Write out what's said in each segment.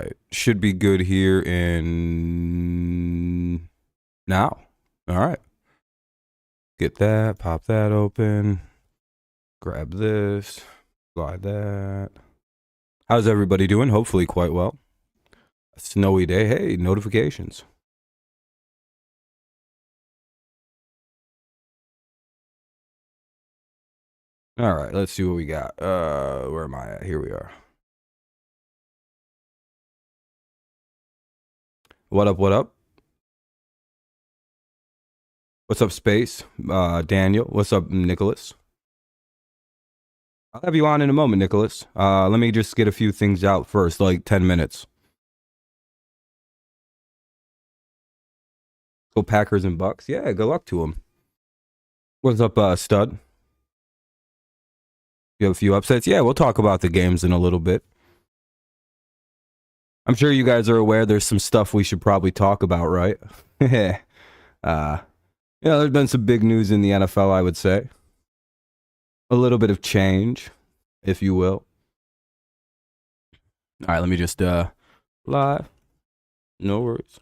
right. Should be good here in now. All right. Get that, pop that open. Grab this, slide that. How's everybody doing? Hopefully quite well. A snowy day. Hey, notifications. All right, let's see what we got. Where am I at? Here we are. What up, what up? What's up, Space? Daniel. What's up, Nicholas? I'll have you on in a moment, Nicholas. Let me just get a few things out first, like 10 minutes. Go Packers and Bucks. Yeah, good luck to them. What's up, Stud? You have a few upsets? Yeah, we'll talk about the games in a little bit. I'm sure you guys are aware there's some stuff we should probably talk about, right? There's been some big news in the NFL, I would say. A little bit of change, if you will. All right, let me just live. No worries.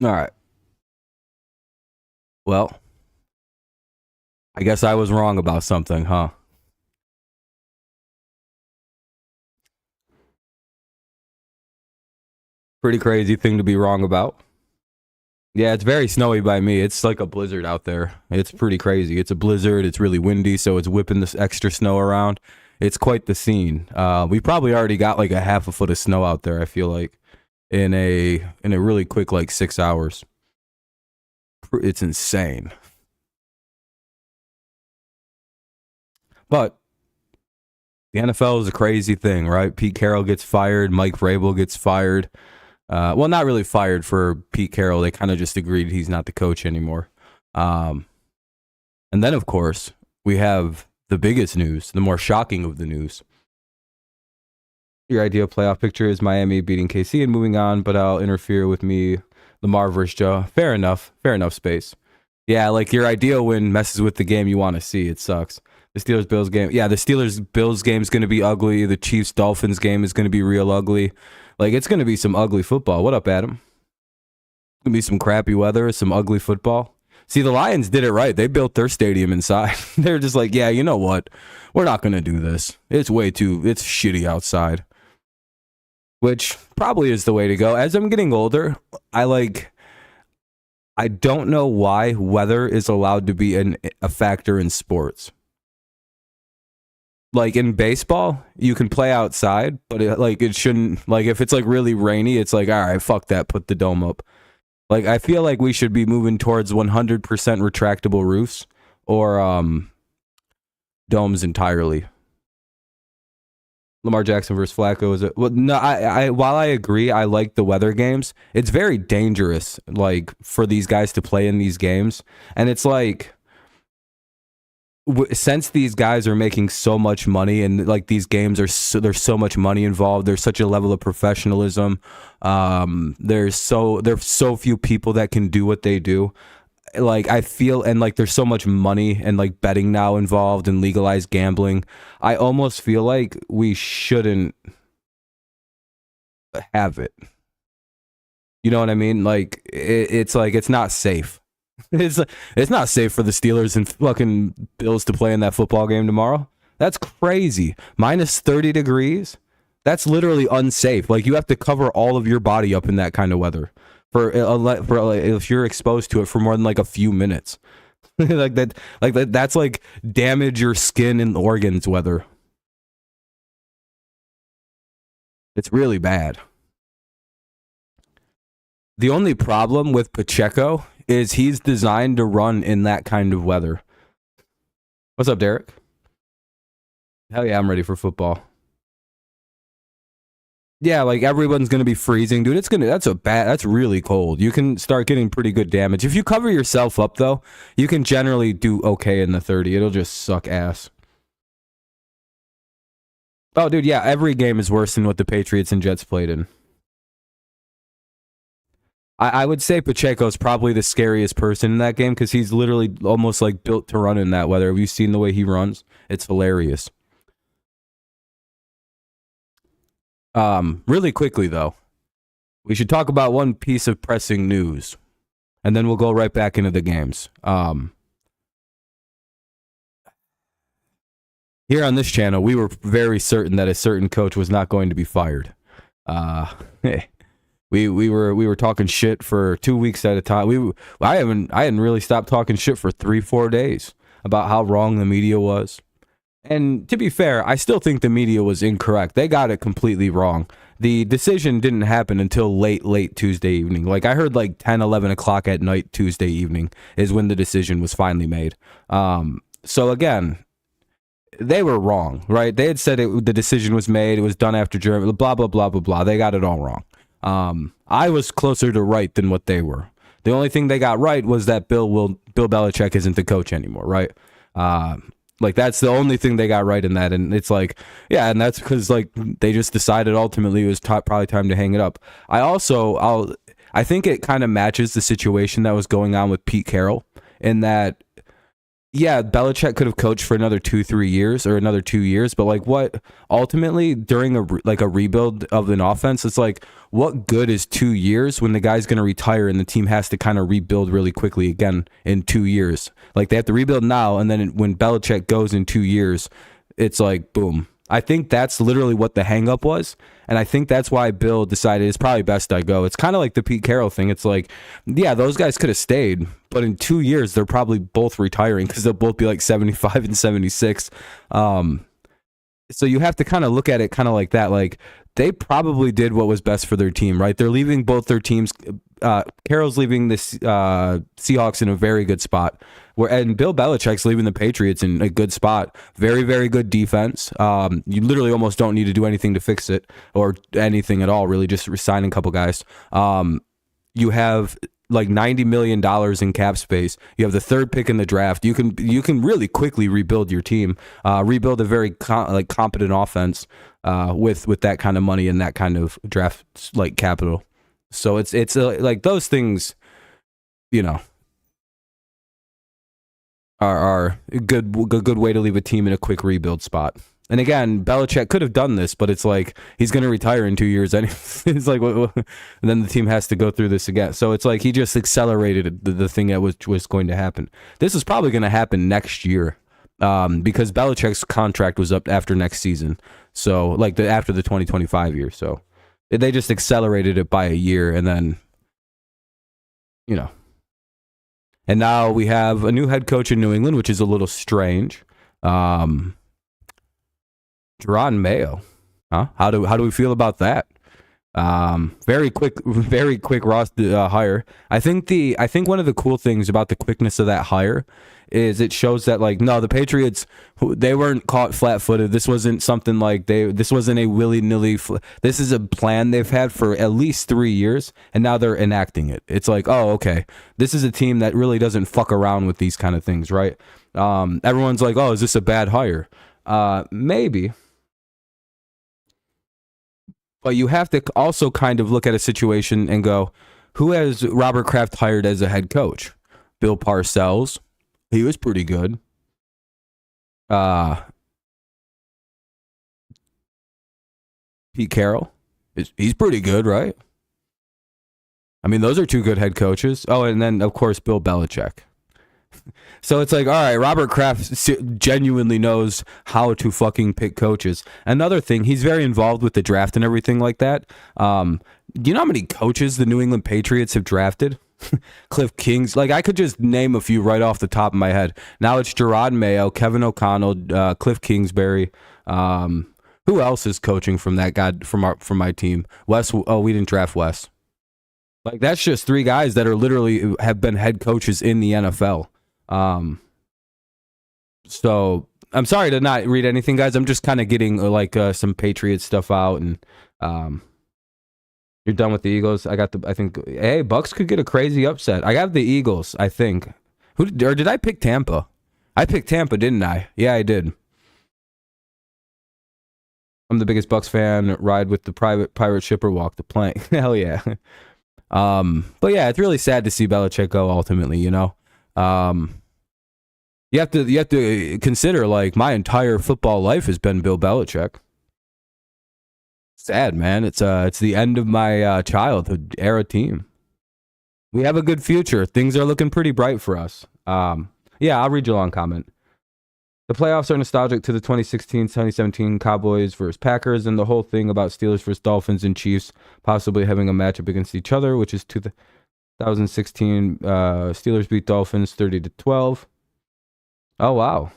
All right. Well, I guess I was wrong about something, huh? Pretty crazy thing to be wrong about. Yeah, it's very snowy by me. It's like a blizzard out there. It's pretty crazy. It's a blizzard. It's really windy, so it's whipping this extra snow around. It's quite the scene. We probably already got like a half a foot of snow out there, I feel like, in a really quick, like 6 hours. It's insane. But the NFL is a crazy thing, right? Pete Carroll gets fired. Mike Vrabel gets fired. Well, not really fired for Pete Carroll. They kind of just agreed he's not the coach anymore. And then, of course, we have the biggest news, the more shocking of the news. Your ideal playoff picture is Miami beating KC and moving on, but I'll interfere with me, Lamar versus Joe. Fair enough, Space. Yeah, like your ideal win messes with the game you want to see. It sucks. The Steelers-Bills game. Yeah, the Steelers-Bills game is going to be ugly. The Chiefs-Dolphins game is going to be real ugly. Like, it's going to be some ugly football. What up, Adam? It's going to be some crappy weather, some ugly football. See, the Lions did it right. They built their stadium inside. They're just like, yeah, you know what? We're not going to do this. It's shitty outside. Which probably is the way to go. As I'm getting older, I don't know why weather is allowed to be a factor in sports. Like in baseball, you can play outside, but it shouldn't. Like if it's like really rainy, it's like, all right, fuck that, put the dome up. Like I feel like we should be moving towards 100% retractable roofs or domes entirely. Lamar Jackson versus Flacco is it? Well, no, while I agree, I like the weather games. It's very dangerous, like for these guys to play in these games, and it's like. Since these guys are making so much money and like these games there's so much money involved, there's such a level of professionalism. There's so few people that can do what they do. Like I feel, and like there's so much money and like betting now involved and legalized gambling. I almost feel like we shouldn't have it. You know what I mean? Like it's like it's not safe. It's not safe for the Steelers and fucking Bills to play in that football game tomorrow. That's crazy. Minus 30 degrees. That's literally unsafe. Like you have to cover all of your body up in that kind of weather for if you're exposed to it for more than like a few minutes. That's like damage your skin and organs weather. It's really bad. The only problem with Pacheco is he's designed to run in that kind of weather. What's up, Derek? Hell yeah, I'm ready for football. Yeah, like everyone's gonna be freezing, dude. That's really cold. You can start getting pretty good damage. If you cover yourself up though, you can generally do okay in the 30. It'll just suck ass. Oh, dude, yeah, every game is worse than what the Patriots and Jets played in. I would say Pacheco's probably the scariest person in that game because he's literally almost like built to run in that weather. Have you seen the way he runs? It's hilarious. Really quickly though, we should talk about one piece of pressing news, and then we'll go right back into the games. Here on this channel, we were very certain that a certain coach was not going to be fired. We were talking shit for 2 weeks at a time. I hadn't really stopped talking shit for 3-4 days about how wrong the media was. And to be fair, I still think the media was incorrect. They got it completely wrong. The decision didn't happen until late Tuesday evening. Like, I heard like 10, 11 o'clock at night Tuesday evening is when the decision was finally made. So again, they were wrong, right? They had said the decision was made. It was done after Germany, blah, blah, blah, blah, blah. They got it all wrong. I was closer to right than what they were. The only thing they got right was that Bill Belichick isn't the coach anymore, right? Like, that's the only thing they got right in that. And it's like, yeah, and that's because, like, they just decided ultimately it was probably time to hang it up. I think it kind of matches the situation that was going on with Pete Carroll in that, yeah, Belichick could have coached for another 2-3 years or another 2 years, but like, what ultimately during a rebuild of an offense, it's like, what good is 2 years when the guy's going to retire and the team has to kind of rebuild really quickly again in 2 years? Like, they have to rebuild now, and then when Belichick goes in 2 years, it's like, boom. I think that's literally what the hang up was. And I think that's why Bill decided it's probably best I go. It's kind of like the Pete Carroll thing. It's like, yeah, those guys could have stayed, but in 2 years, they're probably both retiring because they'll both be like 75 and 76. So you have to kind of look at it kind of like that. Like, they probably did what was best for their team, right? They're leaving both their teams. Carroll's leaving the Seahawks in a very good spot, and Bill Belichick's leaving the Patriots in a good spot. Very, very good defense. You literally almost don't need to do anything to fix it or anything at all, really, just resign a couple guys. You have like $90 million in cap space. You have the third pick in the draft. You can really quickly rebuild your team, rebuild a very competent offense with that kind of money and that kind of draft like capital. So it's like those things, you know, are a good way to leave a team in a quick rebuild spot. And again, Belichick could have done this, but it's like he's going to retire in 2 years anyway. It's like, and then the team has to go through this again. So it's like he just accelerated the thing that was going to happen. This is probably going to happen next year because Belichick's contract was up after next season. So like after the 2025 year. So they just accelerated it by a year, and then, you know. And now we have a new head coach in New England, which is a little strange. Jerron Mayo. Huh? How do we feel about that? Very quick hire. I think one of the cool things about the quickness of that hire is it shows that, like, no, the Patriots, they weren't caught flat-footed. This wasn't something like this wasn't a willy-nilly. This is a plan they've had for at least 3 years, and now they're enacting it. It's like, oh, okay, this is a team that really doesn't fuck around with these kind of things, right? Everyone's like, oh, is this a bad hire? Maybe. But you have to also kind of look at a situation and go, who has Robert Kraft hired as a head coach? Bill Parcells. He was pretty good. Pete Carroll. He's pretty good, right? I mean, those are two good head coaches. Oh, and then, of course, Bill Belichick. So it's like, all right, Robert Kraft genuinely knows how to fucking pick coaches. Another thing, he's very involved with the draft and everything like that. Do you know how many coaches the New England Patriots have drafted? Cliff Kings. Like, I could just name a few right off the top of my head. Now it's Jerron Mayo, Kevin O'Connell, Cliff Kingsbury. Who else is coaching from that guy from my team? Wes. Oh, we didn't draft Wes. Like, that's just three guys that are literally have been head coaches in the NFL. So I'm sorry to not read anything, guys. I'm just kind of getting some Patriots stuff out, and you're done with the Eagles. I think, hey, Bucks could get a crazy upset. I have the Eagles, I think. Did I pick Tampa? I picked Tampa, didn't I? Yeah, I did. I'm the biggest Bucks fan. Ride with the pirate ship or walk the plank. Hell yeah. But yeah, it's really sad to see Belichick go ultimately, you know. You have to consider, like, my entire football life has been Bill Belichick. sad, man. It's the end of my childhood era team. We have a good future. Things are looking pretty bright for us. Yeah, I'll read your long comment. The playoffs are nostalgic to the 2016-2017 Cowboys versus Packers and the whole thing about Steelers versus Dolphins and Chiefs possibly having a matchup against each other, which is 2016 Steelers beat Dolphins 30-12. Oh, wow.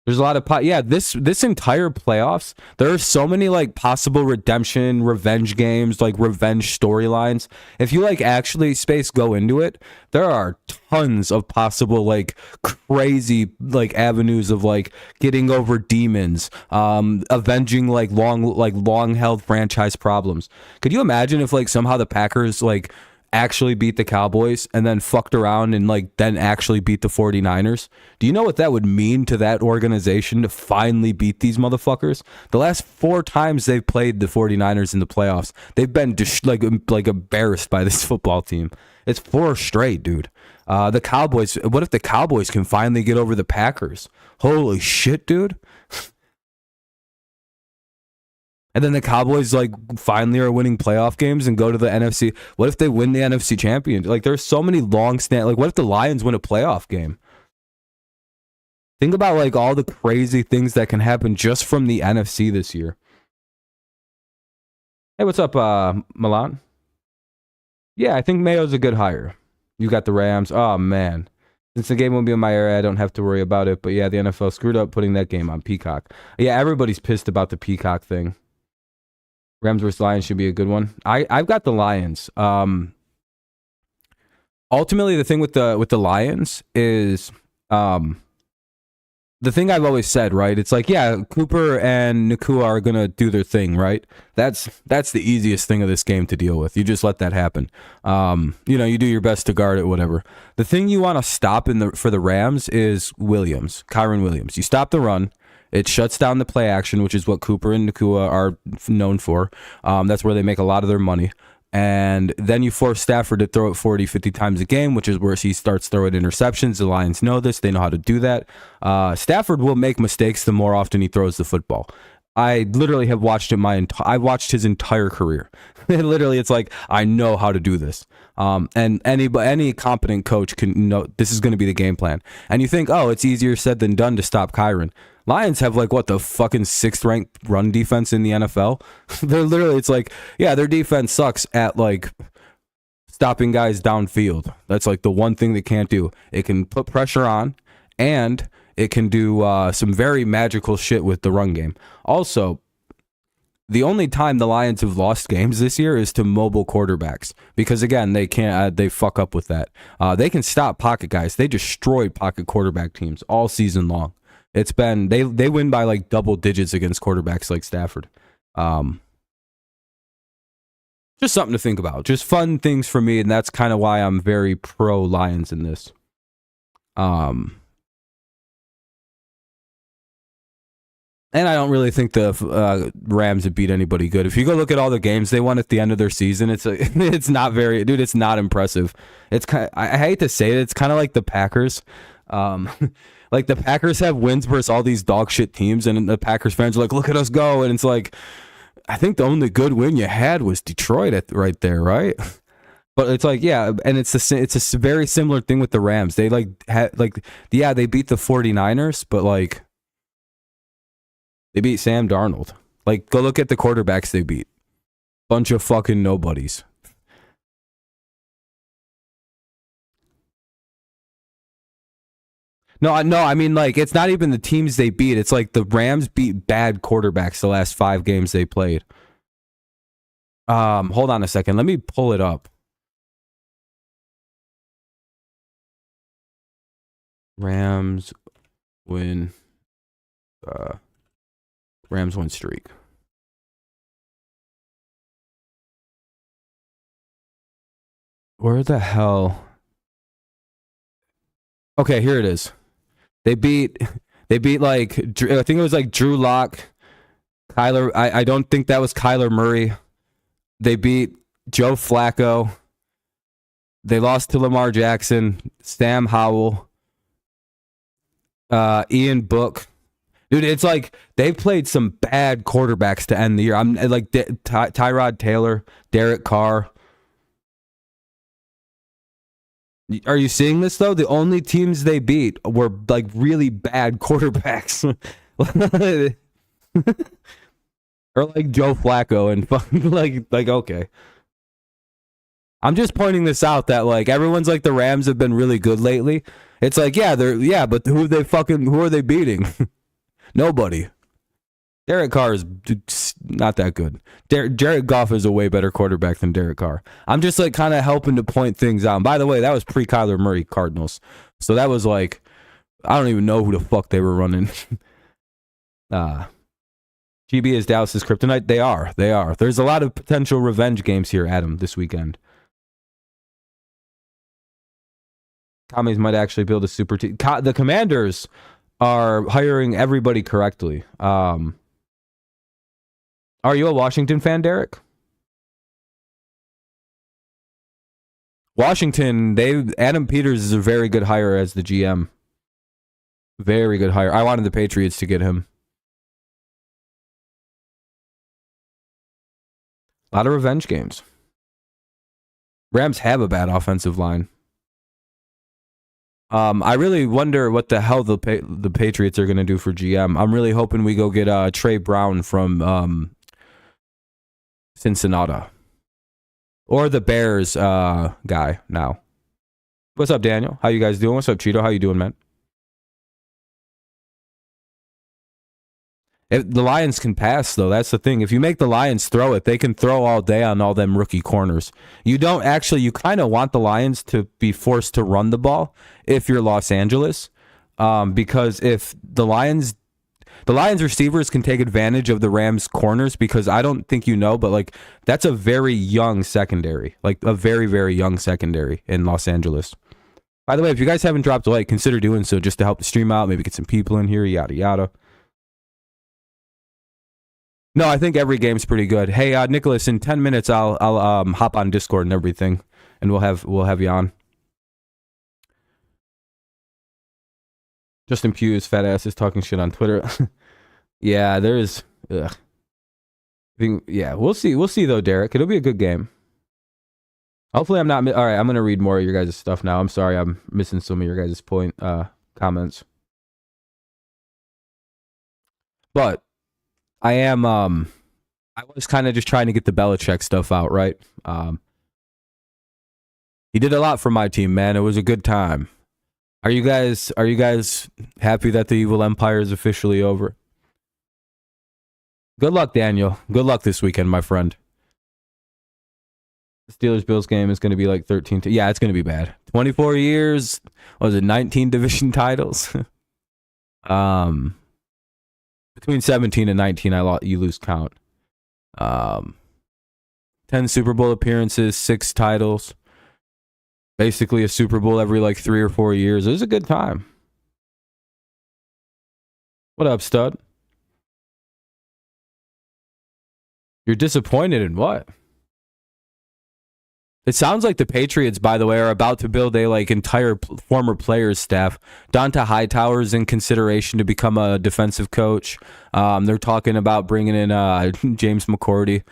There's a lot of this entire playoffs, there are so many like possible redemption, revenge games, like revenge storylines. If you like actually space go into it, there are tons of possible like crazy like avenues of like getting over demons, avenging like long held franchise problems. Could you imagine if like somehow the Packers like actually beat the Cowboys and then fucked around and like then actually beat the 49ers? Do you know what that would mean to that organization to finally beat these motherfuckers? The last 4 times they've played the 49ers in the playoffs, they've been like embarrassed by this football team. It's 4 straight, dude. The Cowboys, what if the Cowboys can finally get over the Packers? Holy shit, dude. And then the Cowboys like finally are winning playoff games and go to the NFC. What if they win the NFC championship? Like there's so many like what if the Lions win a playoff game? Think about like all the crazy things that can happen just from the NFC this year. Hey, what's up, Milan? Yeah, I think Mayo's a good hire. You got the Rams. Oh man. Since the game won't be in my area, I don't have to worry about it. But yeah, the NFL screwed up putting that game on Peacock. Yeah, everybody's pissed about the Peacock thing. Rams versus Lions should be a good one. I've got the Lions. Ultimately, the thing with the Lions is the thing I've always said, right? It's like, yeah, Cooper and Nakua are gonna do their thing, right? That's the easiest thing of this game to deal with. You just let that happen. You do your best to guard it, whatever. The thing you want to stop for the Rams is Kyron Williams. You stop the run. It shuts down the play action, which is what Cooper and Nakua are known for. That's where they make a lot of their money. And then you force Stafford to throw it 40, 50 times a game, which is where he starts throwing interceptions. The Lions know this. They know how to do that. Stafford will make mistakes the more often he throws the football. I literally have watched it I've watched his entire career. Literally, it's like, I know how to do this. And any competent coach can know this is going to be the game plan. And you think, oh, it's easier said than done to stop Kyron. Lions have like the fucking 6th ranked run defense in the NFL. They're literally, it's like, yeah, their defense sucks at like stopping guys downfield. That's like the one thing they can't do. It can put pressure on, and it can do some very magical shit with the run game. Also, the only time the Lions have lost games this year is to mobile quarterbacks, because again, they can't. They fuck up with that. They can stop pocket guys. They destroyed pocket quarterback teams all season long. It's been they win by like double digits against quarterbacks like Stafford. Just something to think about. Just fun things for me, and that's kind of why I'm very pro Lions in this. And I don't really think the Rams have beat anybody good. If you go look at all the games they won at the end of their season, it's not very, dude. It's not impressive. It's I hate to say it. It's kind of like the Packers. Like the Packers have wins versus all these dog shit teams, and the Packers fans are like, "Look at us go!" And it's like, I think the only good win you had was Detroit right there, right? But it's like, yeah, and it's a very similar thing with the Rams. They they beat the 49ers, but like they beat Sam Darnold. Like, go look at the quarterbacks they beat. Bunch of fucking nobodies. No, I mean, like, it's not even the teams they beat. It's like the Rams beat bad quarterbacks the last 5 games they played. Hold on a second. Let me pull it up. Rams win streak. Where the hell? Okay, here it is. They beat like, I think it was like Drew Lock, Kyler. I don't think that was Kyler Murray. They beat Joe Flacco. They lost to Lamar Jackson, Sam Howell, Ian Book. Dude, it's like they've played some bad quarterbacks to end the year. I'm like Tyrod Taylor, Derek Carr. Are you seeing this though? The only teams they beat were like really bad quarterbacks. Or like Joe Flacco and fucking like okay. I'm just pointing this out that like everyone's like the Rams have been really good lately. It's like but who are they beating? Nobody. Derek Carr is not that good. Jared Goff is a way better quarterback than Derek Carr. I'm just like kind of helping to point things out. And by the way, that was pre-Kyler Murray Cardinals. So that was like, I don't even know who the fuck they were running. GB is Dallas's kryptonite. They are. There's a lot of potential revenge games here, Adam, this weekend. Commies might actually build a super team. The Commanders are hiring everybody correctly. Are you a Washington fan, Derek? Washington, Adam Peters is a very good hire as the GM. Very good hire. I wanted the Patriots to get him. A lot of revenge games. Rams have a bad offensive line. I really wonder what the hell the Patriots are going to do for GM. I'm really hoping we go get Trey Brown from Cincinnati. Or the Bears guy now. What's up, Daniel? How you guys doing? What's up, Cheeto? How you doing, man? If the Lions can pass, though. That's the thing. If you make the Lions throw it, they can throw all day on all them rookie corners. You kind of want the Lions to be forced to run the ball if you're Los Angeles. Because if the Lions receivers can take advantage of the Rams corners, because I don't think but like that's a very young secondary. Like a very, very young secondary in Los Angeles. By the way, if you guys haven't dropped a like, consider doing so just to help the stream out, maybe get some people in here, yada yada. No, I think every game's pretty good. Hey, Nicholas, in 10 minutes, I'll hop on Discord and everything, and we'll have you on. Justin Pugh's fat ass is talking shit on Twitter. Yeah, there is. Yeah, we'll see. We'll see though, Derek. It'll be a good game. Hopefully, I'm not. All right, I'm gonna read more of your guys' stuff now. I'm sorry, I'm missing some of your guys' comments. But I am. I was kind of just trying to get the Belichick stuff out, right? He did a lot for my team, man. It was a good time. Are you guys happy that the evil empire is officially over? Good luck, Daniel. Good luck this weekend, my friend. The Steelers-Bills game is going to be like 13. Yeah, it's going to be bad. 24 years. What was it? 19 division titles. Between 17 and 19, you lose count. 10 Super Bowl appearances, 6 titles. Basically a Super Bowl every like 3 or 4 years. It was a good time. What up, stud? You're disappointed in what? It sounds like the Patriots, by the way, are about to build a like entire former players staff. Donta Hightower's in consideration to become a defensive coach. They're talking about bringing in James McCourty.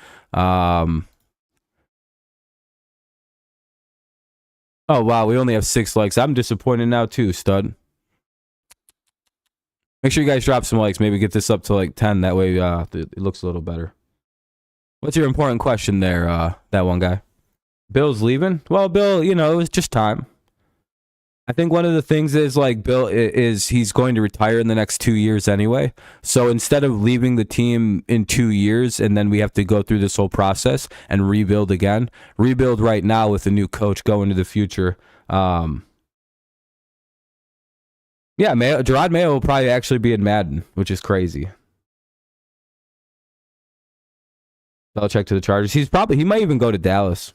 Oh, wow, we only have 6 likes. I'm disappointed now too, stud. Make sure you guys drop some likes. Maybe get this up to like 10. That way it looks a little better. What's your important question there, that one guy? Bill's leaving? Well, Bill, it was just time. I think one of the things is like Bill is he's going to retire in the next 2 years anyway. So instead of leaving the team in 2 years and then we have to go through this whole process and rebuild again, rebuild right now with a new coach going to the future. Yeah, Gerard Mayo will probably actually be in Madden, which is crazy. Belichick to the Chargers. He might even go to Dallas.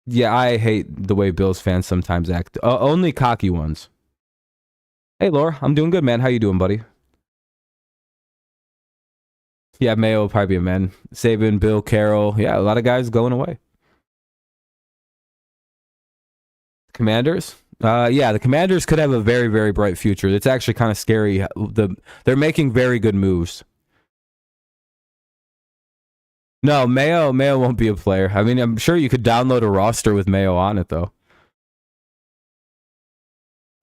Yeah, I hate the way Bills fans sometimes act. Only cocky ones. Hey, Laura, I'm doing good, man. How you doing, buddy? Yeah, Mayo will probably be a man. Saban, Bill, Carroll. Yeah, a lot of guys going away. Commanders? Yeah, the Commanders could have a very, very bright future. It's actually kind of scary. They're making very good moves. No, Mayo won't be a player. I mean, I'm sure you could download a roster with Mayo on it, though.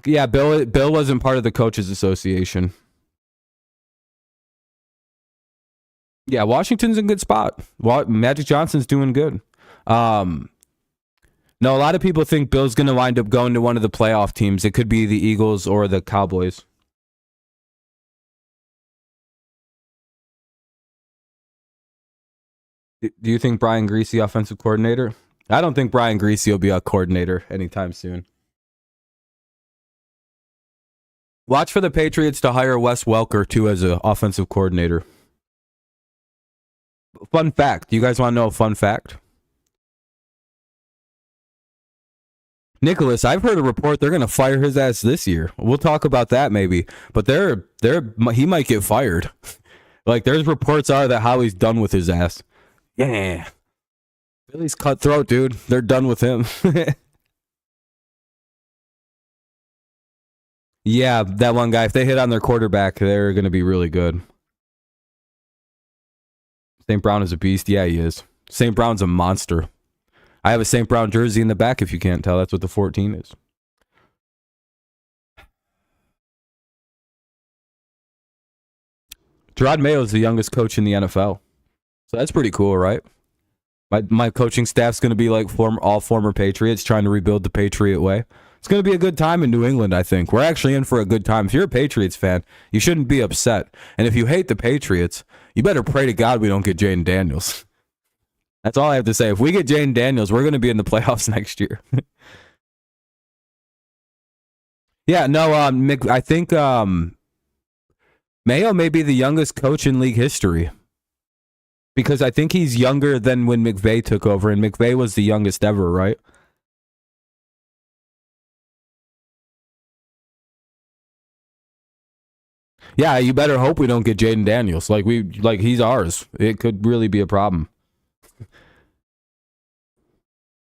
Yeah, Bill wasn't part of the coaches association. Yeah, Washington's in a good spot. Magic Johnson's doing good. No, a lot of people think Bill's going to wind up going to one of the playoff teams. It could be the Eagles or the Cowboys. Do you think Brian Greasy offensive coordinator? I don't think Brian Greasy will be a coordinator anytime soon. Watch for the Patriots to hire Wes Welker, too, as an offensive coordinator. Fun fact. You guys want to know a fun fact? Nicholas, I've heard a report they're going to fire his ass this year. We'll talk about that maybe. But he might get fired. Like, there's reports are that Howie's done with his ass. Yeah. Billy's cutthroat, dude. They're done with him. Yeah, that one guy. If they hit on their quarterback, they're going to be really good. St. Brown is a beast. Yeah, he is. St. Brown's a monster. I have a St. Brown jersey in the back, if you can't tell. That's what the 14 is. Gerard Mayo is the youngest coach in the NFL. So that's pretty cool, right? My coaching staff's going to be like all former Patriots trying to rebuild the Patriot way. It's going to be a good time in New England, I think. We're actually in for a good time. If you're a Patriots fan, you shouldn't be upset. And if you hate the Patriots, you better pray to God we don't get Jaden Daniels. That's all I have to say. If we get Jaden Daniels, we're going to be in the playoffs next year. Yeah, no, I think Mayo may be the youngest coach in league history. Because I think he's younger than when McVay took over, and McVay was the youngest ever, right? Yeah, you better hope we don't get Jaden Daniels. Like he's ours. It could really be a problem.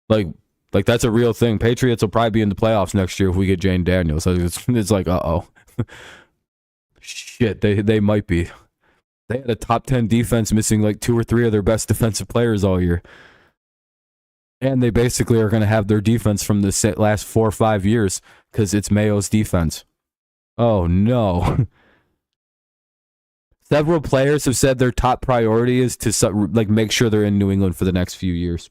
Like that's a real thing. Patriots will probably be in the playoffs next year if we get Jaden Daniels. It's like, uh-oh. Shit, they might be. They had a top 10 defense missing like 2 or 3 of their best defensive players all year. And they basically are going to have their defense from the last 4 or 5 years because it's Mayo's defense. Oh, no. Several players have said their top priority is to make sure they're in New England for the next few years.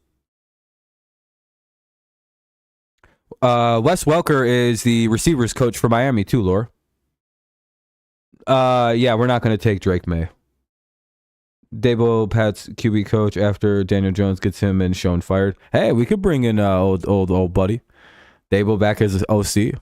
Wes Welker is the receivers coach for Miami too, Laura. Yeah, we're not going to take Drake May. Dabo Pat's QB coach after Daniel Jones gets him and Schoen fired. Hey, we could bring in old buddy Dabo back as OC.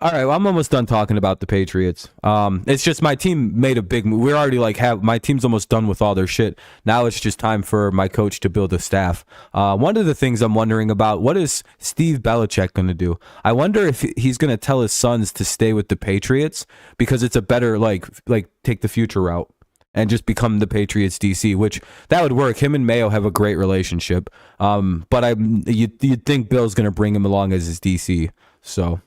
All right, well, I'm almost done talking about the Patriots. It's just my team made a big move. We're already my team's almost done with all their shit. Now it's just time for my coach to build a staff. One of the things I'm wondering about, what is Steve Belichick going to do? I wonder if he's going to tell his sons to stay with the Patriots because it's a better take the future route and just become the Patriots DC, which that would work. Him and Mayo have a great relationship. But you'd think Bill's going to bring him along as his DC. So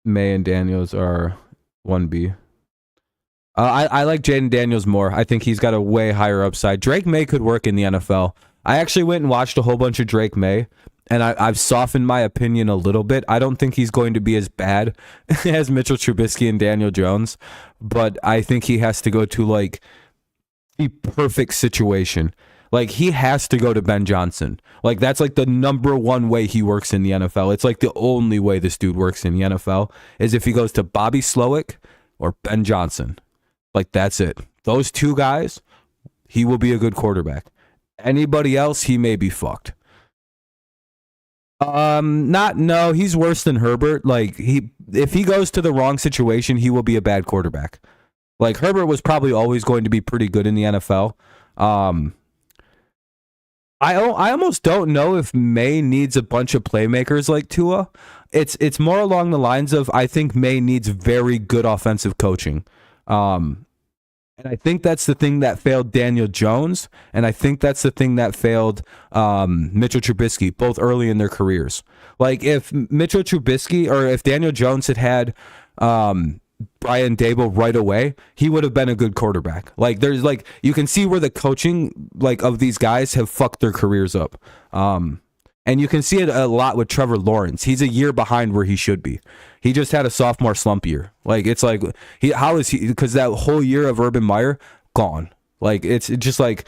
May and Daniels are 1B. I like Jaden Daniels more. I think he's got a way higher upside. Drake May could work in the NFL. I actually went and watched a whole bunch of Drake May, and I've softened my opinion a little bit. I don't think he's going to be as bad as Mitchell Trubisky and Daniel Jones, but I think he has to go to the perfect situation. He has to go to Ben Johnson. That's the number one way he works in the NFL. It's the only way this dude works in the NFL is if he goes to Bobby Slowick or Ben Johnson. That's it. Those two guys, he will be a good quarterback. Anybody else, he may be fucked. No, he's worse than Herbert. If he goes to the wrong situation, he will be a bad quarterback. Herbert was probably always going to be pretty good in the NFL. I almost don't know if May needs a bunch of playmakers like Tua. It's more along the lines of I think May needs very good offensive coaching. And I think that's the thing that failed Daniel Jones, and I think that's the thing that failed Mitchell Trubisky, both early in their careers. Like if Mitchell Trubisky or if Daniel Jones had Brian Daboll right away, he would have been a good quarterback. Like there's like you can see where the coaching like of these guys have fucked their careers up. And you can see it a lot with Trevor Lawrence. He's a year behind where he should be. He just had a sophomore slump year. Like it's like how is he? Because that whole year of Urban Meyer gone. Like it's just like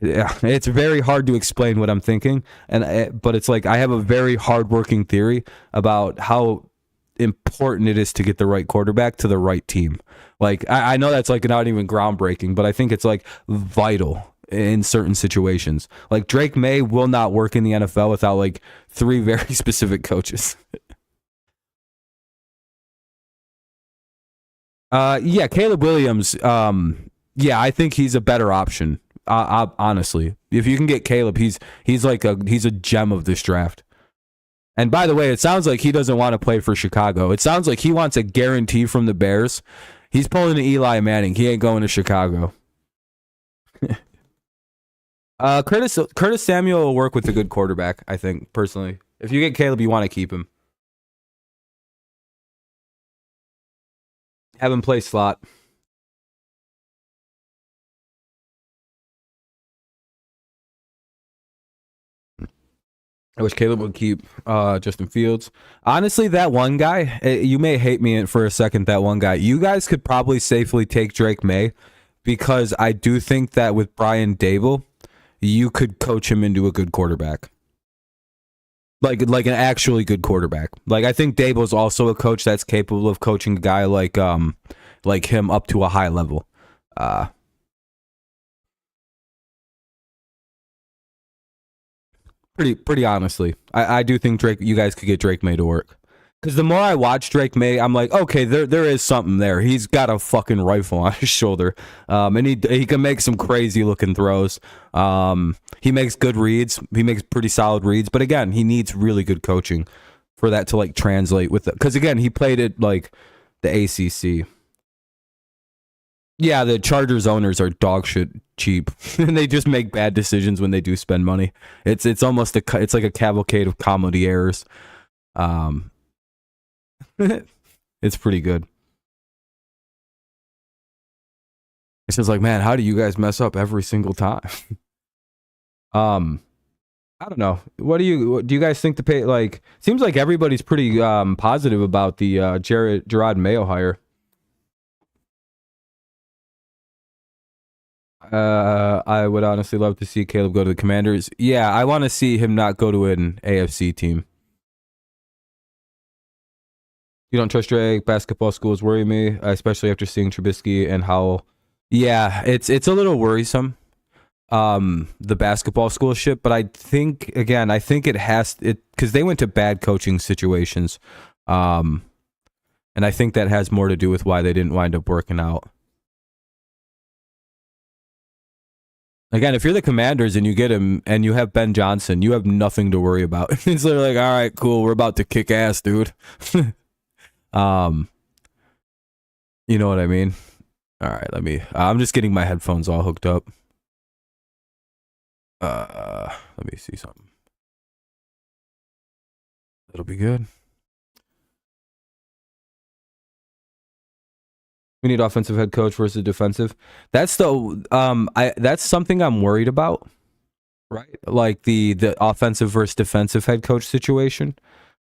yeah, it's very hard to explain what I'm thinking. But it's like I have a very hardworking theory about how important it is to get the right quarterback to the right team. Like I know that's like not even groundbreaking, but I think it's like vital in certain situations. Like Drake May will not work in the NFL without like 3 very specific coaches. Yeah, Caleb Williams. Yeah, I think he's a better option. Honestly, if you can get Caleb, he's a gem of this draft. And by the way, it sounds like he doesn't want to play for Chicago. It sounds like he wants a guarantee from the Bears. He's pulling an Eli Manning. He ain't going to Chicago. Curtis Samuel will work with a good quarterback, I think, personally. If you get Caleb, you want to keep him. Have him play slot. I wish Caleb would keep Justin Fields. Honestly, that one guy, you may hate me for a second, that one guy. You guys could probably safely take Drake May because I do think that with Brian Daboll, you could coach him into a good quarterback. Like an actually good quarterback. Like I think Daboll's also a coach that's capable of coaching a guy like him up to a high level. Pretty honestly, I do think you guys could get Drake May to work. Because the more I watch Drake May, I'm like, okay, there is something there. He's got a fucking rifle on his shoulder, and he can make some crazy looking throws. He makes good reads. He makes pretty solid reads. But again, he needs really good coaching for that to like translate with it. Because again, he played at like the ACC. Yeah, the Chargers owners are dog shit cheap, and they just make bad decisions when they do spend money. It's almost it's like a cavalcade of comedy errors. It's pretty good. It's just like, man, how do you guys mess up every single time? I don't know. What do you guys think the pay? Like, seems like everybody's pretty positive about the Gerard Mayo hire. I would honestly love to see Caleb go to the Commanders. Yeah, I want to see him not go to an AFC team. You don't trust Drake. Basketball schools worry me, especially after seeing Trubisky and how. Yeah, it's a little worrisome. The basketball school shit, but I think it has it because they went to bad coaching situations, and I think that has more to do with why they didn't wind up working out. Again, if you're the Commanders and you get him and you have Ben Johnson, you have nothing to worry about. It's literally like, all right, cool, we're about to kick ass, dude. You know what I mean? All right, I'm just getting my headphones all hooked up. Let me see something. That'll be good. We need offensive head coach versus defensive. That's something I'm worried about, right? Like the offensive versus defensive head coach situation.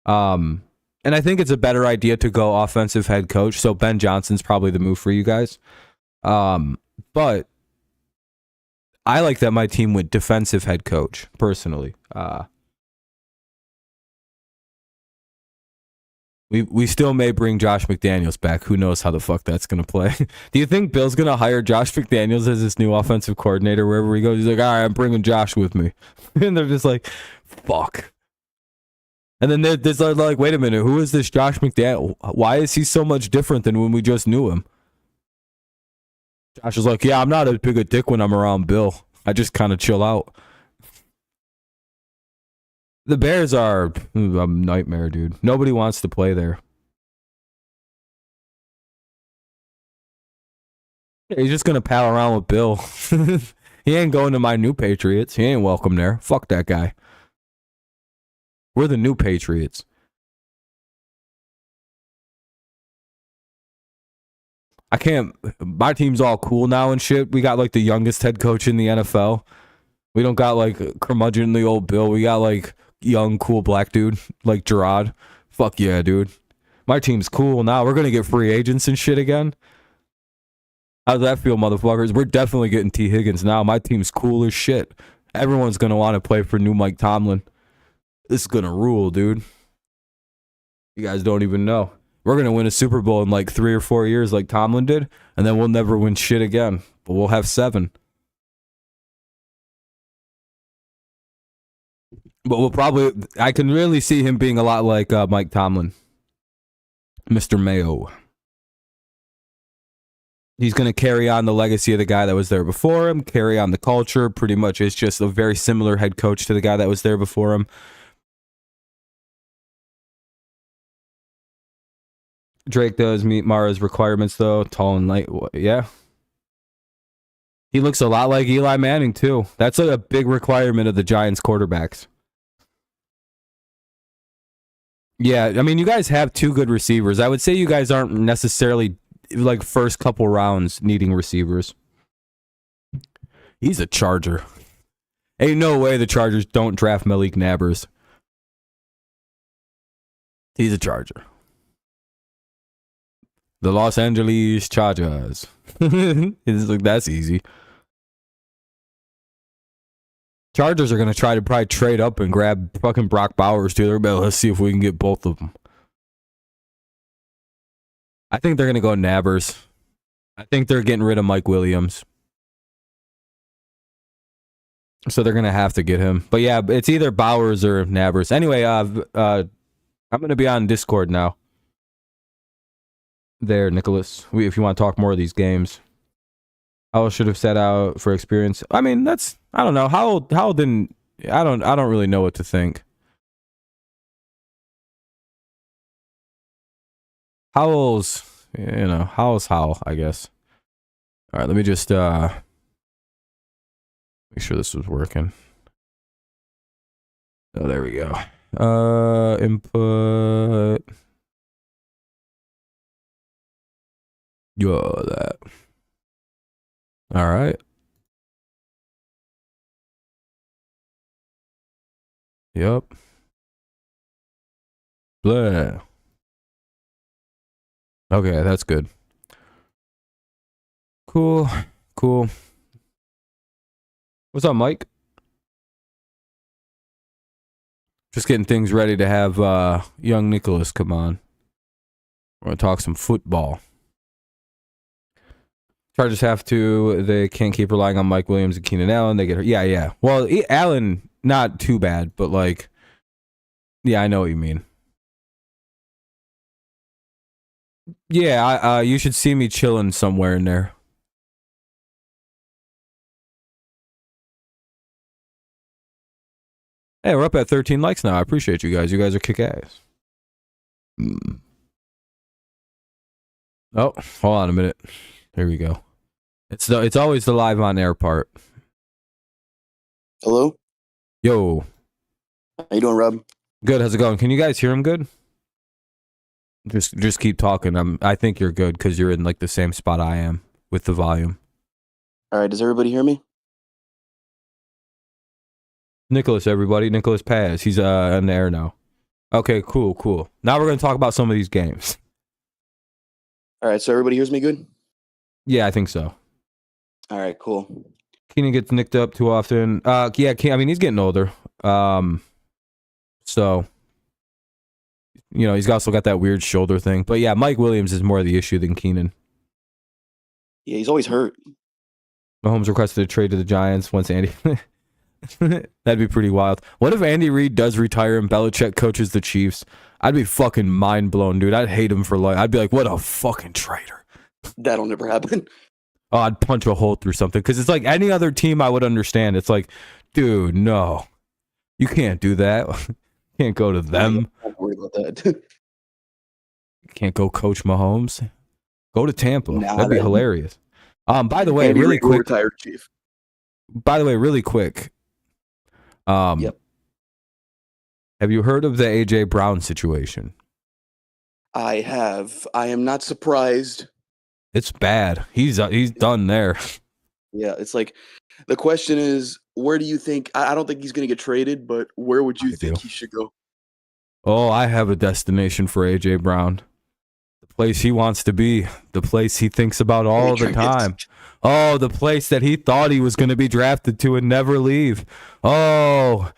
And I think it's a better idea to go offensive head coach. So Ben Johnson's probably the move for you guys. But I like that my team went defensive head coach personally. We still may bring Josh McDaniels back. Who knows how the fuck that's going to play. Do you think Bill's going to hire Josh McDaniels as his new offensive coordinator wherever he goes? He's like, all right, I'm bringing Josh with me. And they're just like, fuck. And then they're like, wait a minute, who is this Josh McDaniels? Why is he so much different than when we just knew him? Josh is like, yeah, I'm not as big a dick when I'm around Bill. I just kind of chill out. The Bears are a nightmare, dude. Nobody wants to play there. He's just gonna pal around with Bill. He ain't going to my new Patriots. He ain't welcome there. Fuck that guy. We're the new Patriots. I can't. My team's all cool now and shit. We got like the youngest head coach in the NFL. We don't got like curmudgeonly old Bill. We got like young, cool black dude like Gerard. Fuck yeah, dude. My team's cool now. We're gonna get free agents and shit again. How's that feel, motherfuckers? We're definitely getting T. Higgins now. My team's cool as shit. Everyone's going to want to play for new Mike Tomlin. This is going to rule, dude. You guys don't even know. We're going to win a Super Bowl in like 3 or 4 years like Tomlin did, and then we'll never win shit again. But we'll have 7. But we'll probably... I can really see him being a lot like Mike Tomlin. Mr. Mayo. He's going to carry on the legacy of the guy that was there before him, carry on the culture. Pretty much it's just a very similar head coach to the guy that was there before him. Drake does meet Mara's requirements, though. Tall and light. Yeah. He looks a lot like Eli Manning, too. That's like a big requirement of the Giants quarterbacks. Yeah, I mean, you guys have 2 good receivers. I would say you guys aren't necessarily... like first couple rounds needing receivers. He's a Charger. Ain't no way the Chargers don't draft Malik Nabers. He's a Charger. The Los Angeles Chargers. It's like, that's easy. Chargers are going to try to probably trade up and grab fucking Brock Bowers too. They're about, let's see if we can get both of them. I think they're going to go Nabers. I think they're getting rid of Mike Williams. So they're going to have to get him. But yeah, it's either Bowers or Nabers. Anyway, I'm going to be on Discord now. There, Nicholas. If you want to talk more of these games. How should have set out for experience. I mean, that's, I don't know. How didn't, I don't really know what to think. Howell's, Howell's Howell, I guess. All right, let me just make sure this was working. Oh, there we go. Input. That. All right. Yep. Blah. Okay, that's good. Cool. What's up, Mike? Just getting things ready to have young Nicholas come on. We're going to talk some football. Chargers they can't keep relying on Mike Williams and Keenan Allen. They get hurt. Yeah. Well, Allen, not too bad, but like, yeah, I know what you mean. Yeah, you should see me chilling somewhere in there. Hey, we're up at 13 likes now. I appreciate you guys. You guys are kick-ass. Oh, hold on a minute. Here we go. It's always the live on air part. Hello? Yo. How you doing, Rob? Good. How's it going? Can you guys hear him good? Just keep talking. I think you're good because you're in like the same spot I am with the volume. All right. Does everybody hear me? Nicholas, everybody. Nicholas Paz. He's on the air now. Okay, cool. Now we're going to talk about some of these games. All right. So everybody hears me good? Yeah, I think so. All right, cool. Keenan gets nicked up too often. Yeah, I mean, he's getting older. So, he's also got that weird shoulder thing. But yeah, Mike Williams is more the issue than Keenan. Yeah, he's always hurt. Mahomes requested a trade to the Giants once Andy... That'd be pretty wild. What if Andy Reid does retire and Belichick coaches the Chiefs? I'd be fucking mind blown, dude. I'd hate him for life. I'd be like, what a fucking traitor. That'll never happen. Oh, I'd punch a hole through something. Because it's like any other team I would understand. It's like, dude, no. You can't do that. Can't go to them. Don't worry about that. Can't go coach Mahomes. Go to Tampa. That'd be hilarious. By the way, Andy really Reid will quick. retire Chief. By the way, really quick. Yep. Have you heard of the AJ Brown situation? I have. I am not surprised. It's bad. He's done there. Yeah, it's like the question is, where do you think? I don't think he's going to get traded, but where would you think he should go? Oh, I have a destination for AJ Brown. The place he wants to be. The place he thinks about all the time. Oh, the place that he thought he was going to be drafted to and never leave. Oh,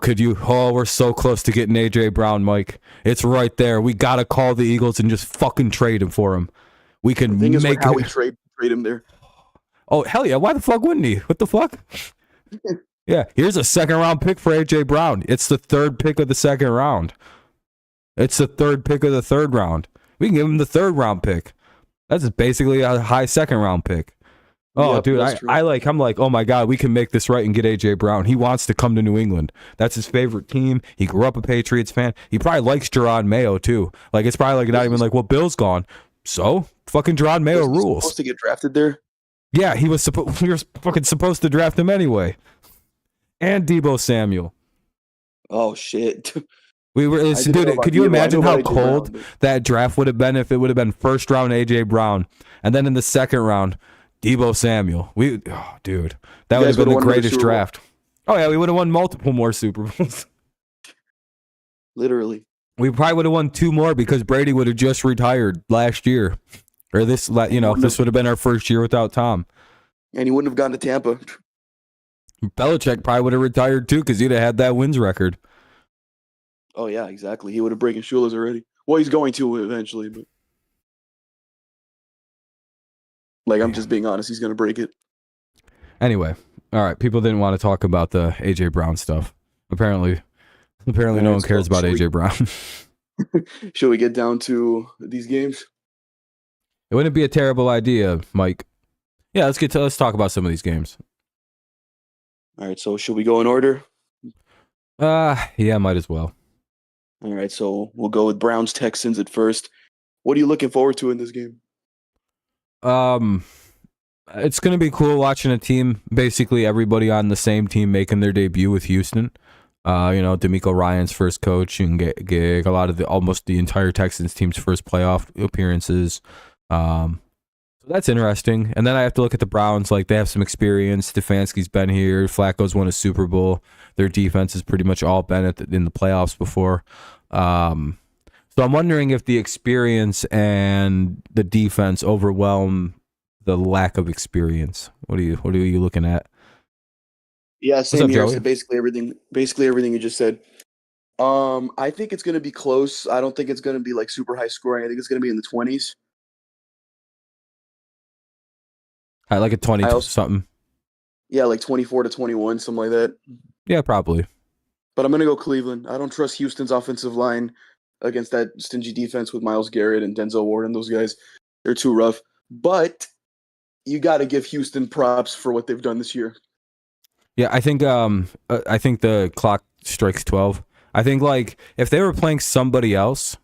could you? Oh, we're so close to getting AJ Brown, Mike. It's right there. We got to call the Eagles and just fucking trade him for him. We can The thing make is how we trade him there. Oh, hell yeah. Why the fuck wouldn't he? What the fuck? Yeah, here's a 2nd round pick for AJ Brown. It's the 3rd pick of the 2nd round. It's the 3rd pick of the 3rd round. We can give him the 3rd round pick. That's basically a high 2nd round pick. Oh, Yep, dude, I'm like, oh my God, we can make this right and get AJ Brown. He wants to come to New England. That's his favorite team. He grew up a Patriots fan. He probably likes Jerron Mayo too. Like, it's probably like not even like, well, Bill's gone. So fucking Jerron Mayo rules. Supposed to get drafted there? Yeah, we were fucking supposed to draft him anyway. And Deebo Samuel. Oh shit. We were, dude. Could you imagine how cold that draft would have been if it would have been 1st round AJ Brown and then in the 2nd round Deebo Samuel? Dude, that would have been the greatest draft. Oh yeah, we would have won multiple more Super Bowls. Literally. We probably would have won 2 more because Brady would have just retired last year. Or this, this would have been our 1st year without Tom. And he wouldn't have gone to Tampa. Belichick probably would have retired too because he'd have had that wins record. Oh, yeah, exactly. He would have broken shoulders already. Well, he's going to eventually, but... Like, I'm just being honest. He's going to break it. Anyway, all right. People didn't want to talk about the AJ Brown stuff. Apparently no one cares about AJ Brown. Should we get down to these games? It wouldn't be a terrible idea, Mike. Yeah, let's talk about some of these games. All right, so should we go in order? Yeah, might as well. All right, so we'll go with Browns Texans at first. What are you looking forward to in this game? It's going to be cool watching a team, basically everybody on the same team making their debut with Houston. DeMeco Ryans' first coaching gig, a lot of almost the entire Texans team's first playoff appearances. So that's interesting. And then I have to look at the Browns. Like, they have some experience. Stefanski's been here. Flacco's won a Super Bowl. Their defense has pretty much all been in the playoffs before. So I'm wondering if the experience and the defense overwhelm the lack of experience. What are you looking at? Yeah, same here. Joey? So basically everything you just said. I think it's going to be close. I don't think it's going to be like super high scoring. I think it's going to be in the 20s. I like a 20 something. Yeah, like 24-21, something like that. Yeah, probably. But I'm going to go Cleveland. I don't trust Houston's offensive line against that stingy defense with Myles Garrett and Denzel Ward and those guys. They're too rough. But you got to give Houston props for what they've done this year. Yeah, I think the clock strikes 12. I think, like, if they were playing somebody else,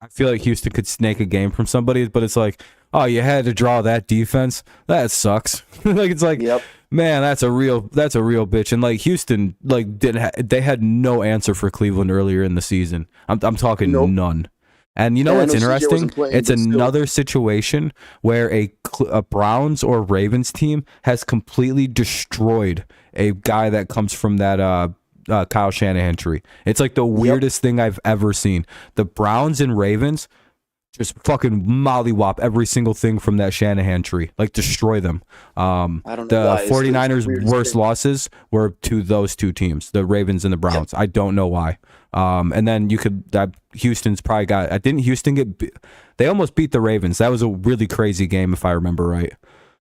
I feel like Houston could snake a game from somebody, but it's like, oh, you had to draw that defense? That sucks. Like, it's like, yep. Man, that's a real bitch. And like Houston, like they had no answer for Cleveland earlier in the season. I'm talking none. And you know what's interesting? It's another situation where a Browns or Ravens team has completely destroyed a guy that comes from that Kyle Shanahan tree. It's like the weirdest thing I've ever seen. The Browns and Ravens just fucking mollywop every single thing from that Shanahan tree. Like, destroy them. I don't know why. 49ers' worst losses were to those two teams, the Ravens and the Browns. Yep. I don't know why. And then Houston's probably got... Didn't Houston get... They almost beat the Ravens. That was a really crazy game, if I remember right.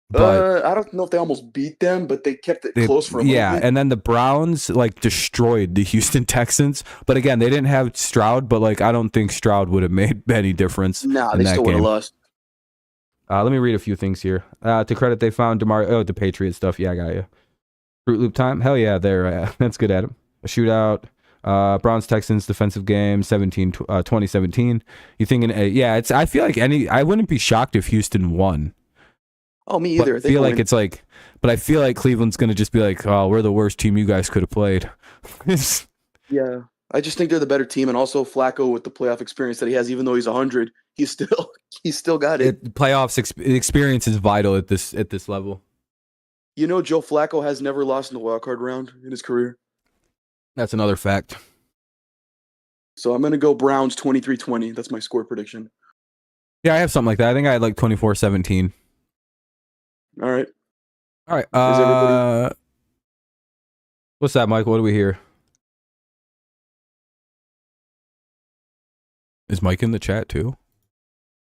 But I don't know if they almost beat them, but they kept it close for a little bit. And then the Browns like destroyed the Houston Texans. But again, they didn't have Stroud, but like I don't think Stroud would have made any difference. Nah, they still would have lost. Let me read a few things here. To credit, they found the Patriot stuff. Yeah, I got you. Fruit Loop time. Hell yeah, there. That's good, Adam. A shootout. Browns Texans defensive game 2017. You thinking? I feel like I wouldn't be shocked if Houston won. Oh, me But either. I They feel can like win. it's like, but I feel like Cleveland's gonna just be like, oh, we're the worst team you guys could have played. Yeah. I just think they're the better team, and also Flacco with the playoff experience that he has, even though he's 100, he's still he's still got it. Playoffs experience is vital at this level. You know, Joe Flacco has never lost in the wild card round in his career. That's another fact. So I'm gonna go Browns 23-20. That's my score prediction. Yeah, I have something like that. I think I had like 24-17. All right. All right. Is everybody? What's that, Mike? What do we hear? Is Mike in the chat too?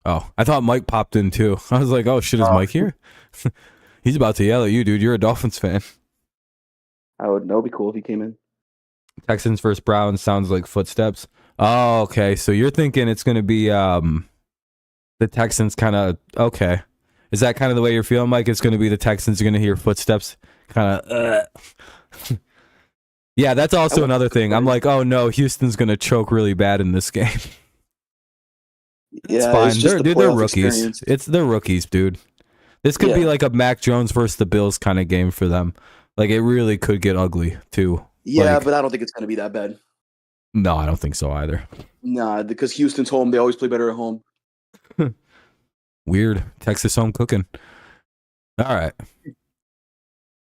Oh, I thought Mike popped in too. I was like, oh shit, is Mike here? He's about to yell at you, dude. You're a Dolphins fan. That would be cool if he came in. Texans versus Browns sounds like footsteps. Oh, okay. So you're thinking it's gonna be the Texans kind of okay. Is that kind of the way you're feeling, Mike? It's gonna be the Texans are gonna hear footsteps, kind of. Yeah, that's also another thing. I'm like, oh no, Houston's gonna choke really bad in this game. It's Yeah, fine. it's just They're the playoff rookies. experience. They're rookies, dude. This could be Yeah. like a Mac Jones versus the Bills kind of game for them. Like it really could get ugly too. Yeah, Like, but I don't think it's gonna be that bad. no, I don't think so either. Nah, because Houston's home. They always play better at home. Weird. Texas home cooking. All right.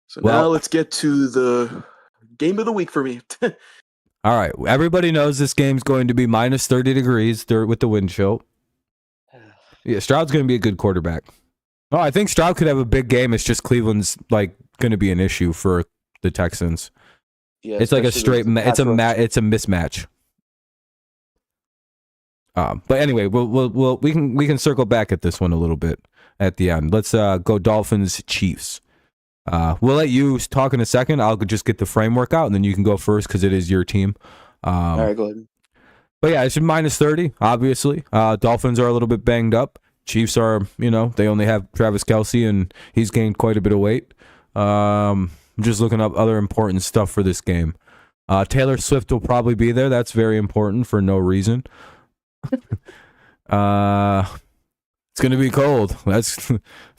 So Well- now let's get to the game of the week for me. All right. Everybody knows this game's going to be minus 30 degrees with the wind chill. Yeah, Stroud's going to be a good quarterback. Oh, I think Stroud could have a big game. It's just Cleveland's like going to be an issue for the Texans. Yeah, It's like a especially straight. with It's a pass rush. it's a mismatch. But anyway, we can circle back at this one a little bit at the end. Let's go Dolphins Chiefs. We'll let you talk in a second. I'll just get the framework out, and then you can go first because it is your team. All right, go ahead. But yeah, it's minus 30, obviously. Dolphins are a little bit banged up. Chiefs are, they only have Travis Kelce, and he's gained quite a bit of weight. I'm just looking up other important stuff for this game. Taylor Swift will probably be there. That's very important for no reason. It's going to be cold. It's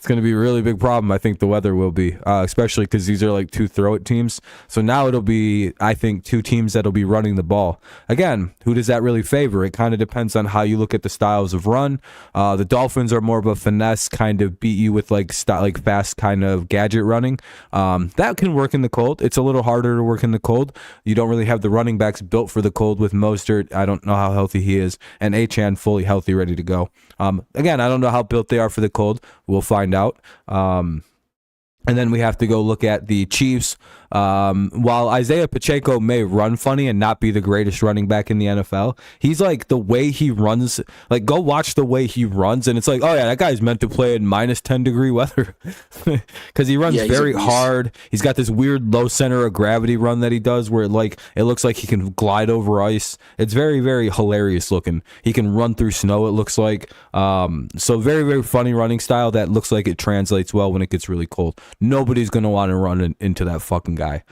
going to be a really big problem. I think the weather will be, especially because these are like two throw-it teams. So now it'll be, I think, two teams that'll be running the ball. Again, who does that really favor? It kind of depends on how you look at the styles of run. The Dolphins are more of a finesse kind of beat you with like fast kind of gadget running. That can work in the cold. It's a little harder to work in the cold. You don't really have the running backs built for the cold with Mostert. I don't know how healthy he is, and Achane fully healthy, ready to go. Again, I don't know how built they are for the cold. We'll find out. And then we have to go look at the Chiefs. While Isaiah Pacheco may run funny and not be the greatest running back in the NFL, he's like the way he runs, like go watch the way he runs. And it's like, oh yeah, that guy's meant to play in minus 10 degree weather because he runs very hard. He's got this weird low center of gravity run that he does where it looks like he can glide over ice. It's very, very hilarious looking. He can run through snow, it looks like. So very, very funny running style that looks like it translates well when it gets really cold. Nobody's going to want to run into that fucking guy.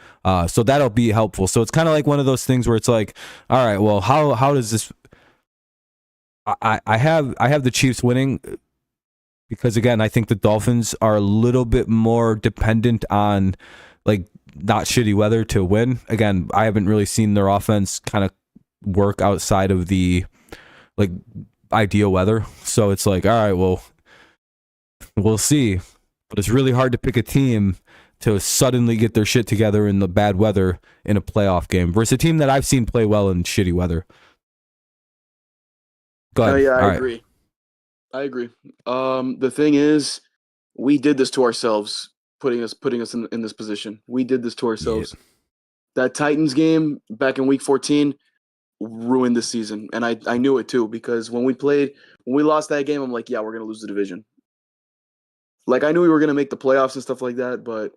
So that'll be helpful. So it's kind of like one of those things where it's like, all right, well, how does this... I have the Chiefs winning because, again, I think the Dolphins are a little bit more dependent on like not shitty weather to win. Again, I haven't really seen their offense kind of work outside of the like ideal weather. So it's like, all right, well, we'll see. But it's really hard to pick a team to suddenly get their shit together in the bad weather in a playoff game versus a team that I've seen play well in shitty weather. Go ahead. Yeah, All I agree. I agree. The thing is, we did this to ourselves, putting us in this position. We did this to ourselves. Yeah. That Titans game back in week 14 ruined the season. And I knew it too, because when we lost that game, I'm like, yeah, we're gonna lose the division. Like, I knew we were going to make the playoffs and stuff like that, but